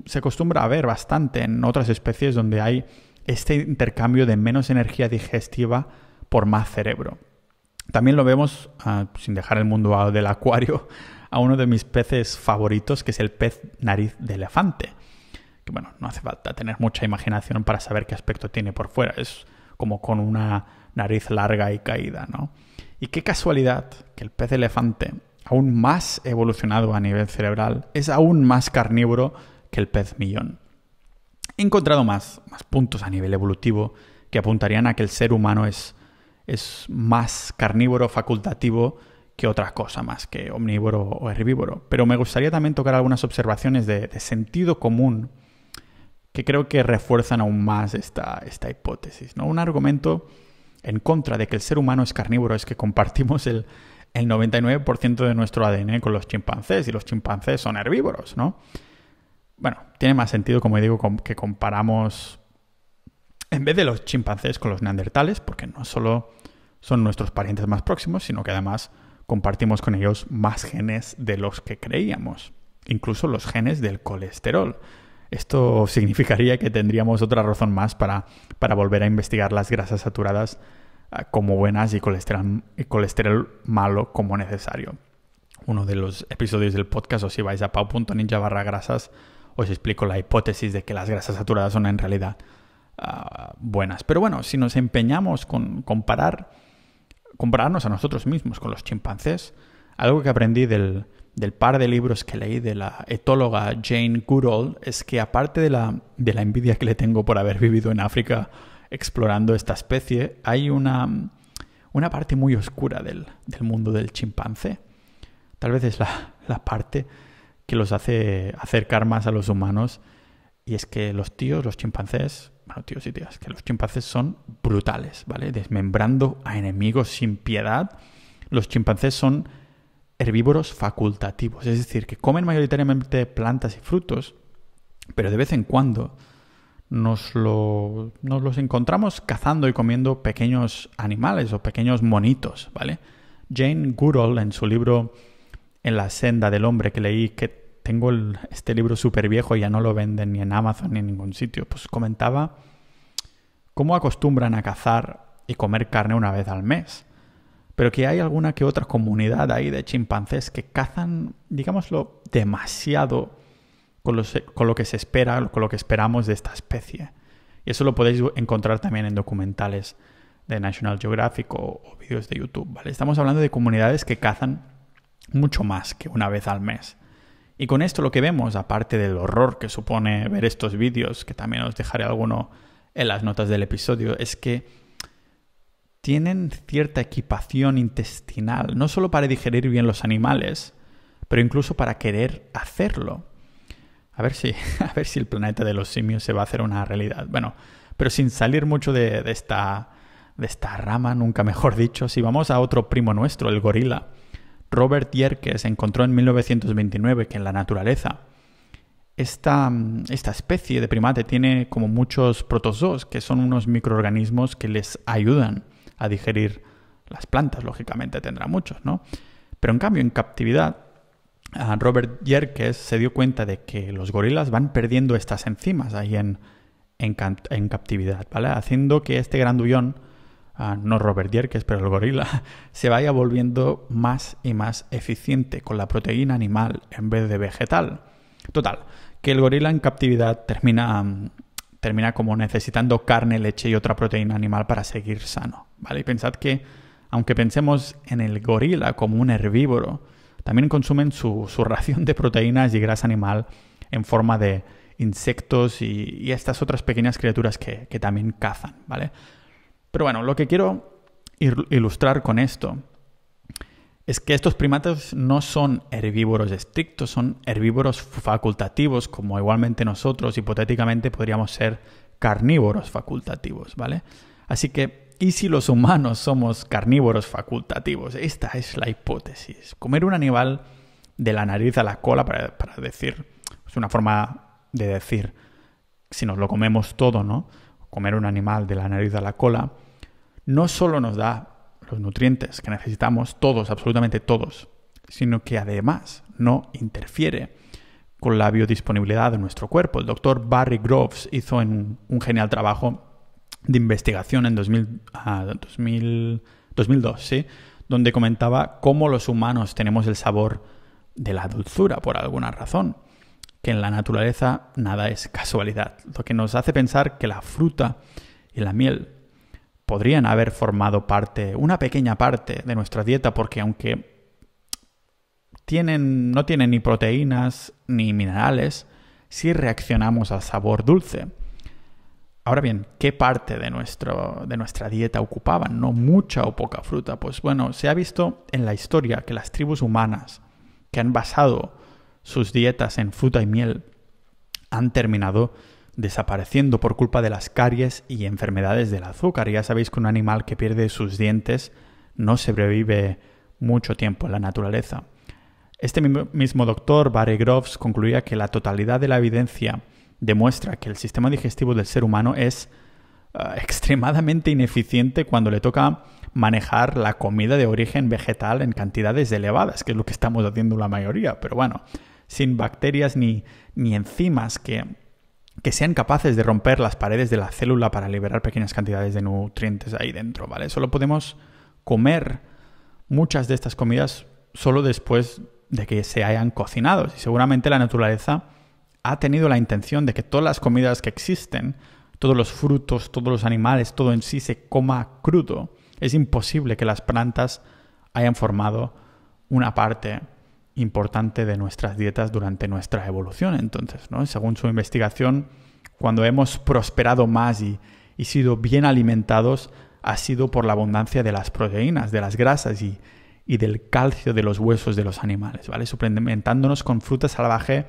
Se acostumbra a ver bastante en otras especies donde hay este intercambio de menos energía digestiva por más cerebro. También lo vemos, sin dejar el mundo del acuario, a uno de mis peces favoritos, que es el pez nariz de elefante. Que bueno, no hace falta tener mucha imaginación para saber qué aspecto tiene por fuera. Es como con una nariz larga y caída, ¿no? Y qué casualidad que el pez elefante, aún más evolucionado a nivel cerebral, es aún más carnívoro que el pez millón. He encontrado más puntos a nivel evolutivo que apuntarían a que el ser humano es más carnívoro facultativo que otra cosa más que omnívoro o herbívoro. Pero me gustaría también tocar algunas observaciones de sentido común que creo que refuerzan aún más esta hipótesis, ¿no? Un argumento en contra de que el ser humano es carnívoro es que compartimos el 99% de nuestro ADN con los chimpancés, y los chimpancés son herbívoros, ¿no? Bueno, tiene más sentido, como digo, que comparamos en vez de los chimpancés con los neandertales, porque no solo son nuestros parientes más próximos, sino que además compartimos con ellos más genes de los que creíamos. incluso los genes del colesterol. Esto significaría que tendríamos otra razón más para volver a investigar las grasas saturadas como buenas y colesterol malo como necesario. Uno de los episodios del podcast, o si vais a pau.ninja/grasas, os explico la hipótesis de que las grasas saturadas son en realidad buenas. Pero bueno, si nos empeñamos con compararnos a nosotros mismos con los chimpancés, algo que aprendí del par de libros que leí de la etóloga Jane Goodall es que, aparte de la envidia que le tengo por haber vivido en África explorando esta especie, hay una parte muy oscura del mundo del chimpancé. Tal vez es la parte que los hace acercar más a los humanos, y es que los chimpancés, bueno, tíos y tías, que los chimpancés son brutales, ¿vale? Desmembrando a enemigos sin piedad. Los chimpancés son herbívoros facultativos, es decir, que comen mayoritariamente plantas y frutos, pero de vez en cuando nos los encontramos cazando y comiendo pequeños animales o pequeños monitos, ¿vale? Jane Goodall, en su libro En la senda del hombre, que leí, que tengo este libro súper viejo y ya no lo venden ni en Amazon ni en ningún sitio, pues comentaba cómo acostumbran a cazar y comer carne una vez al mes, pero que hay alguna que otra comunidad ahí de chimpancés que cazan, digámoslo, demasiado con lo que se espera, con lo que esperamos de esta especie. Y eso lo podéis encontrar también en documentales de National Geographic o vídeos de YouTube, ¿vale? Estamos hablando de comunidades que cazan mucho más que una vez al mes. Y con esto lo que vemos, aparte del horror que supone ver estos vídeos, que también os dejaré alguno en las notas del episodio, es que tienen cierta equipación intestinal, no solo para digerir bien los animales, pero incluso para querer hacerlo. A ver si el planeta de los simios se va a hacer una realidad. Bueno, pero sin salir mucho de esta rama, nunca mejor dicho, si vamos a otro primo nuestro, el gorila. Robert Yerkes encontró en 1929 que en la naturaleza esta especie de primate tiene como muchos protozoos, que son unos microorganismos que les ayudan a digerir las plantas. Lógicamente tendrá muchos, ¿no? Pero en cambio, en captividad, Robert Yerkes se dio cuenta de que los gorilas van perdiendo estas enzimas ahí en captividad, ¿vale? Haciendo que este grandullón, no Robert Yerkes, pero el gorila, se vaya volviendo más y más eficiente con la proteína animal en vez de vegetal. Total, que el gorila en captividad termina como necesitando carne, leche y otra proteína animal para seguir sano, ¿vale? Y pensad que, aunque pensemos en el gorila como un herbívoro, también consumen su ración de proteínas y grasa animal en forma de insectos y estas otras pequeñas criaturas que también cazan, ¿vale? Pero bueno, lo que quiero ilustrar con esto es que estos primates no son herbívoros estrictos, son herbívoros facultativos, como igualmente nosotros hipotéticamente podríamos ser carnívoros facultativos, ¿vale? Así que, ¿y si los humanos somos carnívoros facultativos? Esta es la hipótesis. Comer un animal de la nariz a la cola, para decir, es una forma de decir, si nos lo comemos todo, ¿no? Comer un animal de la nariz a la cola no solo nos da los nutrientes que necesitamos, todos, absolutamente todos, sino que además no interfiere con la biodisponibilidad de nuestro cuerpo. El doctor Barry Groves hizo un genial trabajo de investigación en 2002, ¿sí? Donde comentaba cómo los humanos tenemos el sabor de la dulzura por alguna razón, que en la naturaleza nada es casualidad, lo que nos hace pensar que la fruta y la miel podrían haber formado una pequeña parte de nuestra dieta, porque aunque no tienen ni proteínas ni minerales, sí reaccionamos al sabor dulce. Ahora bien, ¿qué parte de nuestra dieta ocupaban? ¿No mucha o poca fruta? Pues bueno, se ha visto en la historia que las tribus humanas que han basado sus dietas en fruta y miel han terminado desapareciendo por culpa de las caries y enfermedades del azúcar. Ya sabéis que un animal que pierde sus dientes no sobrevive mucho tiempo en la naturaleza. Este mismo doctor, Barry Groves, concluía que la totalidad de la evidencia demuestra que el sistema digestivo del ser humano es extremadamente ineficiente cuando le toca manejar la comida de origen vegetal en cantidades elevadas, que es lo que estamos haciendo la mayoría. Pero bueno, sin bacterias ni enzimas que sean capaces de romper las paredes de la célula para liberar pequeñas cantidades de nutrientes ahí dentro, ¿vale? Solo podemos comer muchas de estas comidas solo después de que se hayan cocinado. Y seguramente la naturaleza ha tenido la intención de que todas las comidas que existen, todos los frutos, todos los animales, todo en sí se coma crudo. Es imposible que las plantas hayan formado una parte importante de nuestras dietas durante nuestra evolución. Entonces, ¿no? Según su investigación, cuando hemos prosperado más y sido bien alimentados, ha sido por la abundancia de las proteínas, de las grasas y del calcio de los huesos de los animales, ¿vale? Suplementándonos con fruta salvaje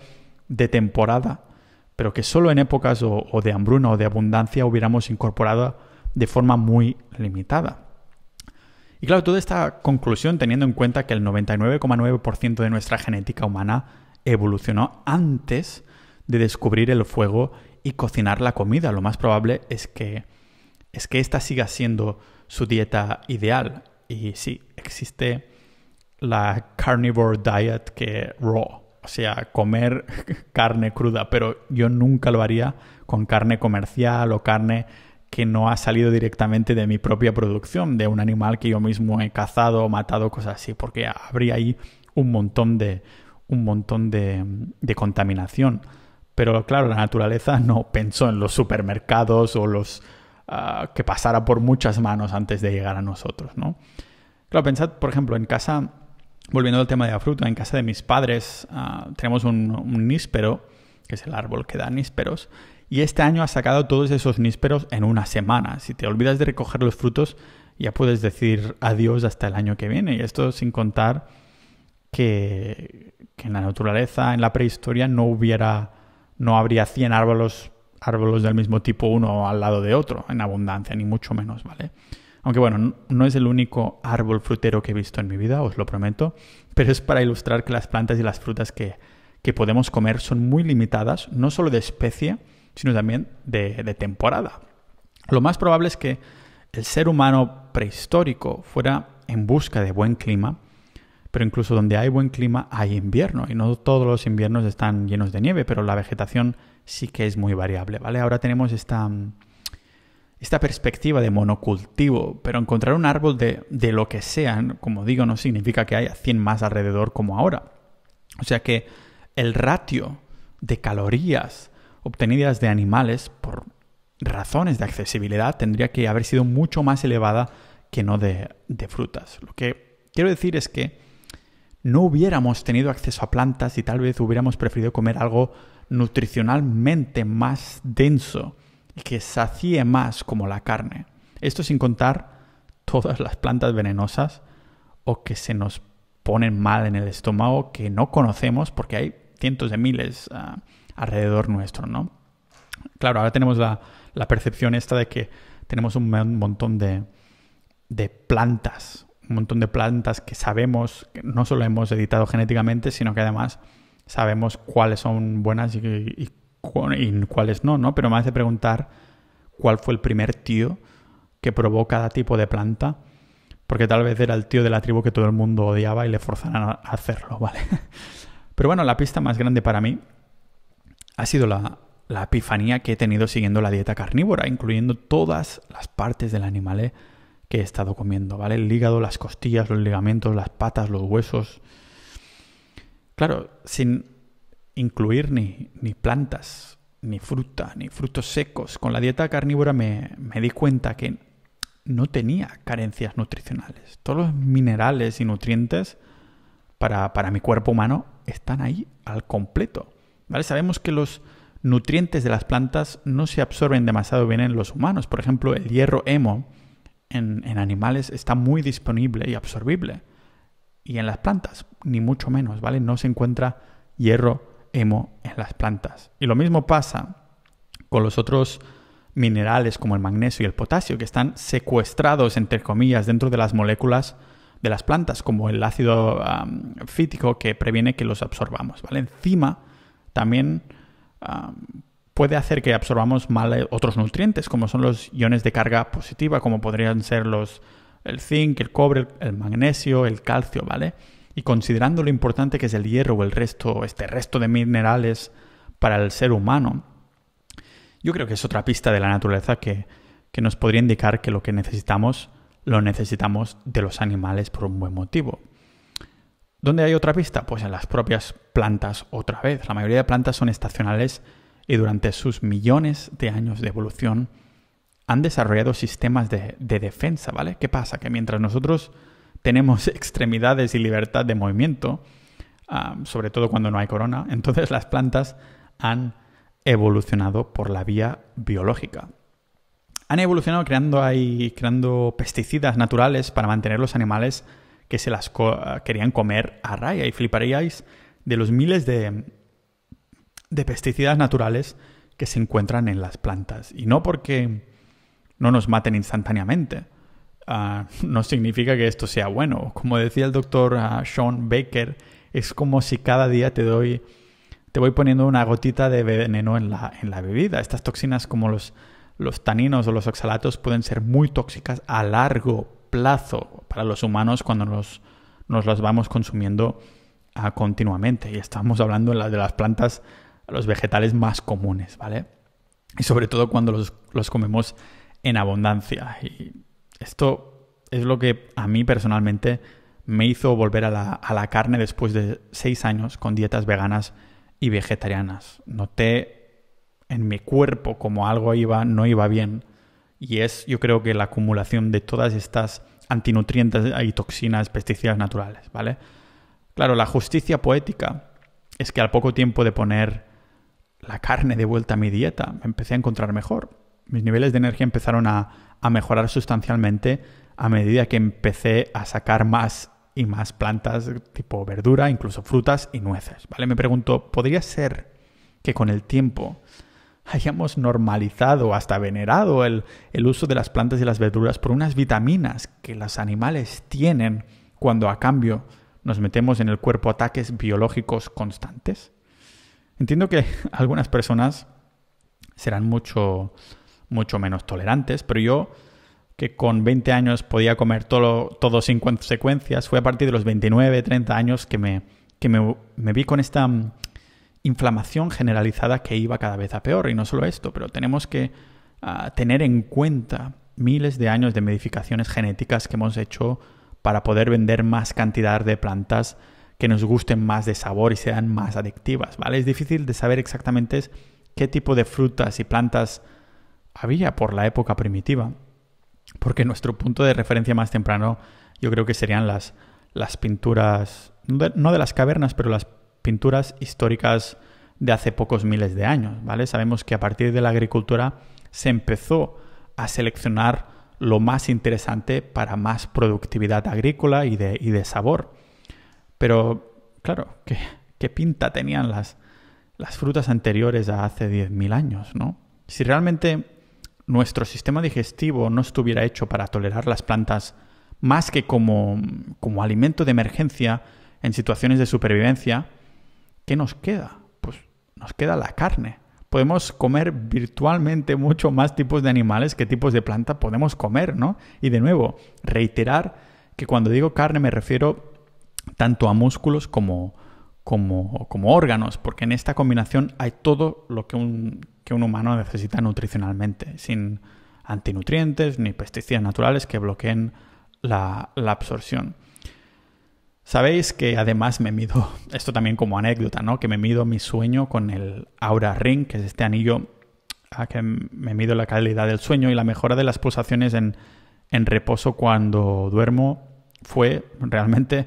de temporada, pero que solo en épocas o de hambruna o de abundancia hubiéramos incorporado de forma muy limitada. Y claro, toda esta conclusión teniendo en cuenta que el 99,9% de nuestra genética humana evolucionó antes de descubrir el fuego y cocinar la comida. Lo más probable es que esta siga siendo su dieta ideal. Y sí, existe la carnivore diet que raw, o sea, comer carne cruda, pero yo nunca lo haría con carne comercial o carne que no ha salido directamente de mi propia producción, de un animal que yo mismo he cazado o matado, cosas así, porque habría ahí un montón de contaminación. Pero claro, la naturaleza no pensó en los supermercados o los que pasara por muchas manos antes de llegar a nosotros, ¿no? Claro, pensad, por ejemplo, en casa, volviendo al tema de la fruta, en casa de mis padres tenemos un níspero, que es el árbol que da nísperos, y este año ha sacado todos esos nísperos en una semana. Si te olvidas de recoger los frutos, ya puedes decir adiós hasta el año que viene. Y esto sin contar que en la naturaleza, en la prehistoria, no habría 100 árboles del mismo tipo uno al lado de otro en abundancia, ni mucho menos, ¿vale? Aunque bueno, no es el único árbol frutero que he visto en mi vida, os lo prometo, pero es para ilustrar que las plantas y las frutas que podemos comer son muy limitadas, no solo de especie, sino también de temporada. Lo más probable es que el ser humano prehistórico fuera en busca de buen clima, pero incluso donde hay buen clima hay invierno, y no todos los inviernos están llenos de nieve, pero la vegetación sí que es muy variable, ¿vale? Ahora tenemos esta perspectiva de monocultivo, pero encontrar un árbol de lo que sea, como digo, no significa que haya 100 más alrededor como ahora. O sea que el ratio de calorías obtenidas de animales por razones de accesibilidad tendría que haber sido mucho más elevada que no de frutas. Lo que quiero decir es que no hubiéramos tenido acceso a plantas y tal vez hubiéramos preferido comer algo nutricionalmente más denso y que sacie más como la carne. Esto sin contar todas las plantas venenosas o que se nos ponen mal en el estómago que no conocemos porque hay cientos de miles alrededor nuestro, ¿no? Claro, ahora tenemos la percepción esta de que tenemos un montón de plantas, un montón de plantas que sabemos que no solo hemos editado genéticamente, sino que además sabemos cuáles son buenas y cuáles no, Pero me hace preguntar cuál fue el primer tío que probó cada tipo de planta, porque tal vez era el tío de la tribu que todo el mundo odiaba y le forzaran a hacerlo, ¿vale? Pero bueno, la pista más grande para mí ha sido la epifanía que he tenido siguiendo la dieta carnívora, incluyendo todas las partes del animal que he estado comiendo, ¿vale? El hígado, las costillas, los ligamentos, las patas, los huesos. Claro, sin incluir ni plantas, ni fruta, ni frutos secos. Con la dieta carnívora me di cuenta que no tenía carencias nutricionales. Todos los minerales y nutrientes para mi cuerpo humano están ahí al completo, ¿vale? Sabemos que los nutrientes de las plantas no se absorben demasiado bien en los humanos. Por ejemplo, el hierro hemo en animales está muy disponible y absorbible. Y en las plantas, ni mucho menos, ¿vale? No se encuentra hierro hemo en las plantas. Y lo mismo pasa con los otros minerales como el magnesio y el potasio, que están secuestrados, entre comillas, dentro de las moléculas de las plantas, como el ácido fítico que previene que los absorbamos, ¿vale? Encima, también puede hacer que absorbamos mal otros nutrientes, como son los iones de carga positiva, como podrían ser el zinc, el cobre, el magnesio, el calcio, ¿vale? Y considerando lo importante que es el hierro o este resto de minerales para el ser humano, yo creo que es otra pista de la naturaleza que nos podría indicar que lo que necesitamos, lo necesitamos de los animales por un buen motivo. ¿Dónde hay otra pista? Pues en las propias plantas otra vez. La mayoría de plantas son estacionales y durante sus millones de años de evolución han desarrollado sistemas de defensa, ¿vale? ¿Qué pasa? Que mientras nosotros tenemos extremidades y libertad de movimiento, sobre todo cuando no hay corona, entonces las plantas han evolucionado por la vía biológica. Han evolucionado creando pesticidas naturales para mantener los animales que se las querían comer a raya. Y fliparíais de los miles de pesticidas naturales que se encuentran en las plantas. Y no porque no nos maten instantáneamente. No significa que esto sea bueno. Como decía el doctor Sean Baker, es como si cada día te voy poniendo una gotita de veneno en la bebida. Estas toxinas como los taninos o los oxalatos pueden ser muy tóxicas a largo plazo para los humanos cuando nos las vamos consumiendo continuamente. Y estamos hablando de las plantas, los vegetales más comunes, ¿vale? Y sobre todo cuando los comemos en abundancia. Y esto es lo que a mí personalmente me hizo volver a la carne después de 6 años con dietas veganas y vegetarianas. Noté en mi cuerpo como algo no iba bien. Y yo creo que la acumulación de todas estas antinutrientes y toxinas, pesticidas naturales, ¿vale? Claro, la justicia poética es que al poco tiempo de poner la carne de vuelta a mi dieta, me empecé a encontrar mejor. Mis niveles de energía empezaron a mejorar sustancialmente a medida que empecé a sacar más y más plantas tipo verdura, incluso frutas y nueces, ¿vale? Me pregunto, ¿podría ser que con el tiempo hayamos normalizado, hasta venerado el uso de las plantas y las verduras por unas vitaminas que los animales tienen cuando a cambio nos metemos en el cuerpo ataques biológicos constantes? Entiendo que algunas personas serán mucho menos tolerantes, pero yo, que con 20 años podía comer todo sin consecuencias, fue a partir de los 29, 30 años que me vi con esta inflamación generalizada que iba cada vez a peor. Y no solo esto, pero tenemos que tener en cuenta miles de años de modificaciones genéticas que hemos hecho para poder vender más cantidad de plantas que nos gusten más de sabor y sean más adictivas, ¿vale? Es difícil de saber exactamente qué tipo de frutas y plantas había por la época primitiva, porque nuestro punto de referencia más temprano yo creo que serían las pinturas, no de las cavernas, pero las pinturas históricas de hace pocos miles de años, ¿vale? Sabemos que a partir de la agricultura se empezó a seleccionar lo más interesante para más productividad agrícola y de sabor. Pero, claro, ¿qué pinta tenían las frutas anteriores a hace 10.000 años, ¿no? Si realmente nuestro sistema digestivo no estuviera hecho para tolerar las plantas más que como alimento de emergencia en situaciones de supervivencia, ¿qué nos queda? Pues nos queda la carne. Podemos comer virtualmente mucho más tipos de animales que tipos de planta podemos comer, ¿no? Y de nuevo, reiterar que cuando digo carne me refiero tanto a músculos como órganos, porque en esta combinación hay todo lo que un humano necesita nutricionalmente, sin antinutrientes ni pesticidas naturales que bloqueen la absorción. Sabéis que además me mido, esto también como anécdota, ¿no? Que me mido mi sueño con el Oura Ring, que es este anillo que me mido la calidad del sueño, y la mejora de las pulsaciones en reposo cuando duermo fue realmente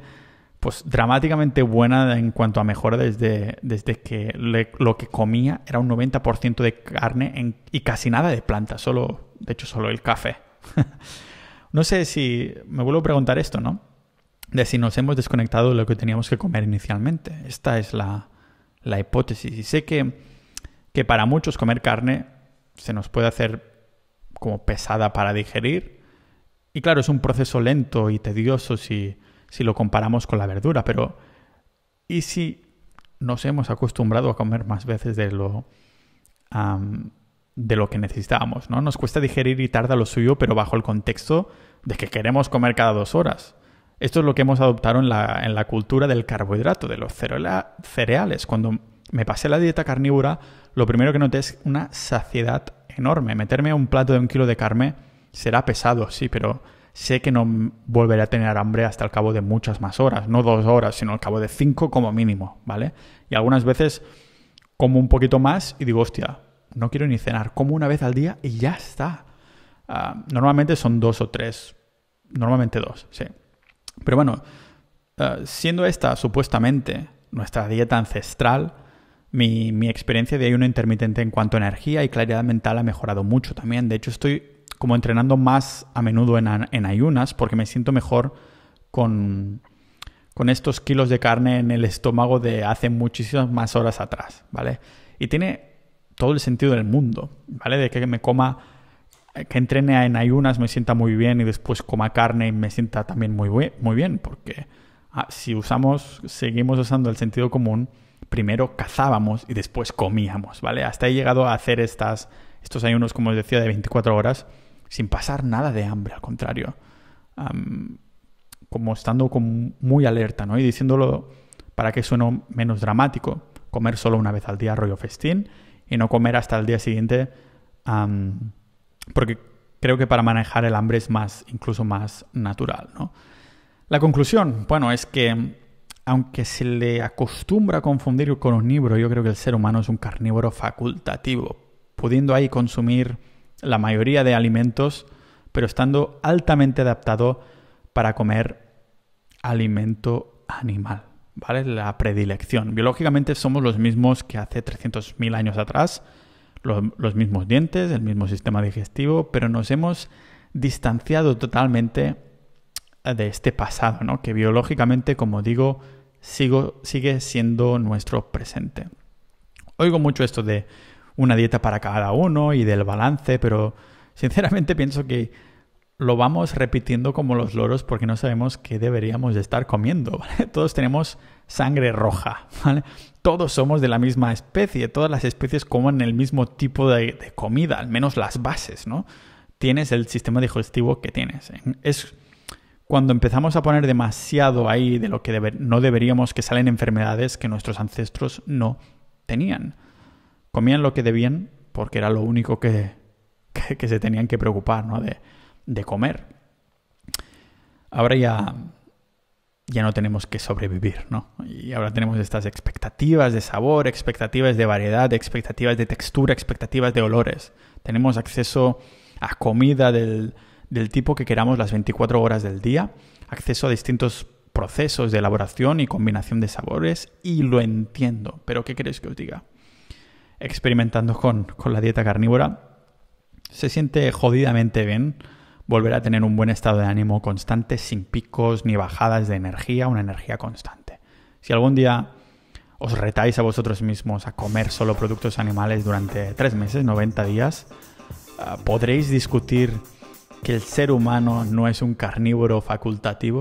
pues dramáticamente buena en cuanto a mejora desde que lo que comía era un 90% de carne y casi nada de planta, de hecho solo el café. No sé si me vuelvo a preguntar esto, ¿no? De si nos hemos desconectado de lo que teníamos que comer inicialmente. Esta es la hipótesis. Y sé que para muchos comer carne se nos puede hacer como pesada para digerir. Y claro, es un proceso lento y tedioso si lo comparamos con la verdura, pero ¿y si nos hemos acostumbrado a comer más veces de lo que necesitábamos, ¿no? Nos cuesta digerir y tarda lo suyo, pero bajo el contexto de que queremos comer cada 2 horas. Esto es lo que hemos adoptado en la cultura del carbohidrato, de los cereales. Cuando me pasé la dieta carnívora, lo primero que noté es una saciedad enorme. Meterme a un plato de 1 kilo de carne será pesado, sí, pero sé que no volveré a tener hambre hasta el cabo de muchas más horas. No 2 horas, sino al cabo de 5 como mínimo, ¿vale? Y algunas veces como un poquito más y digo, hostia, no quiero ni cenar. Como una vez al día y ya está. Normalmente son 2 o 3. Normalmente 2, sí. Pero bueno, siendo esta supuestamente nuestra dieta ancestral, mi experiencia de ayuno intermitente en cuanto a energía y claridad mental ha mejorado mucho también. De hecho, estoy como entrenando más a menudo en ayunas porque me siento mejor con estos kilos de carne en el estómago de hace muchísimas más horas atrás, ¿vale? Y tiene todo el sentido del mundo, ¿vale? De que que entrene en ayunas me sienta muy bien y después coma carne y me sienta también muy bien, porque si seguimos usando el sentido común, primero cazábamos y después comíamos, ¿vale? Hasta he llegado a hacer estos ayunos, como os decía, de 24 horas sin pasar nada de hambre, al contrario. Como estando muy alerta, ¿no? Y diciéndolo para que suene menos dramático, comer solo una vez al día, rollo festín, y no comer hasta el día siguiente, porque creo que para manejar el hambre es incluso más natural, ¿no? La conclusión, bueno, es que aunque se le acostumbra a confundir con omnívoro, yo creo que el ser humano es un carnívoro facultativo, pudiendo ahí consumir la mayoría de alimentos, pero estando altamente adaptado para comer alimento animal, ¿vale? La predilección. Biológicamente somos los mismos que hace 300.000 años atrás, los mismos dientes, el mismo sistema digestivo, pero nos hemos distanciado totalmente de este pasado, ¿no? Que biológicamente, como digo, sigue siendo nuestro presente. Oigo mucho esto de una dieta para cada uno y del balance, pero sinceramente pienso que lo vamos repitiendo como los loros porque no sabemos qué deberíamos de estar comiendo, ¿vale? Todos tenemos sangre roja, ¿vale? Todos somos de la misma especie, todas las especies comen el mismo tipo de comida, al menos las bases, ¿no? Tienes el sistema digestivo que tienes. Es cuando empezamos a poner demasiado ahí de lo que no deberíamos, que salen enfermedades que nuestros ancestros no tenían. Comían lo que debían porque era lo único que se tenían que preocupar, ¿no? De comer. Ahora ya no tenemos que sobrevivir, ¿no? Y ahora tenemos estas expectativas de sabor, expectativas de variedad, expectativas de textura, expectativas de olores. Tenemos acceso a comida del tipo que queramos las 24 horas del día, acceso a distintos procesos de elaboración y combinación de sabores, y lo entiendo. Pero ¿qué queréis que os diga? Experimentando con la dieta carnívora, se siente jodidamente bien volver a tener un buen estado de ánimo constante, sin picos ni bajadas de energía, una energía constante. Si algún día os retáis a vosotros mismos a comer solo productos animales durante 3 meses, 90 días, podréis discutir que el ser humano no es un carnívoro facultativo.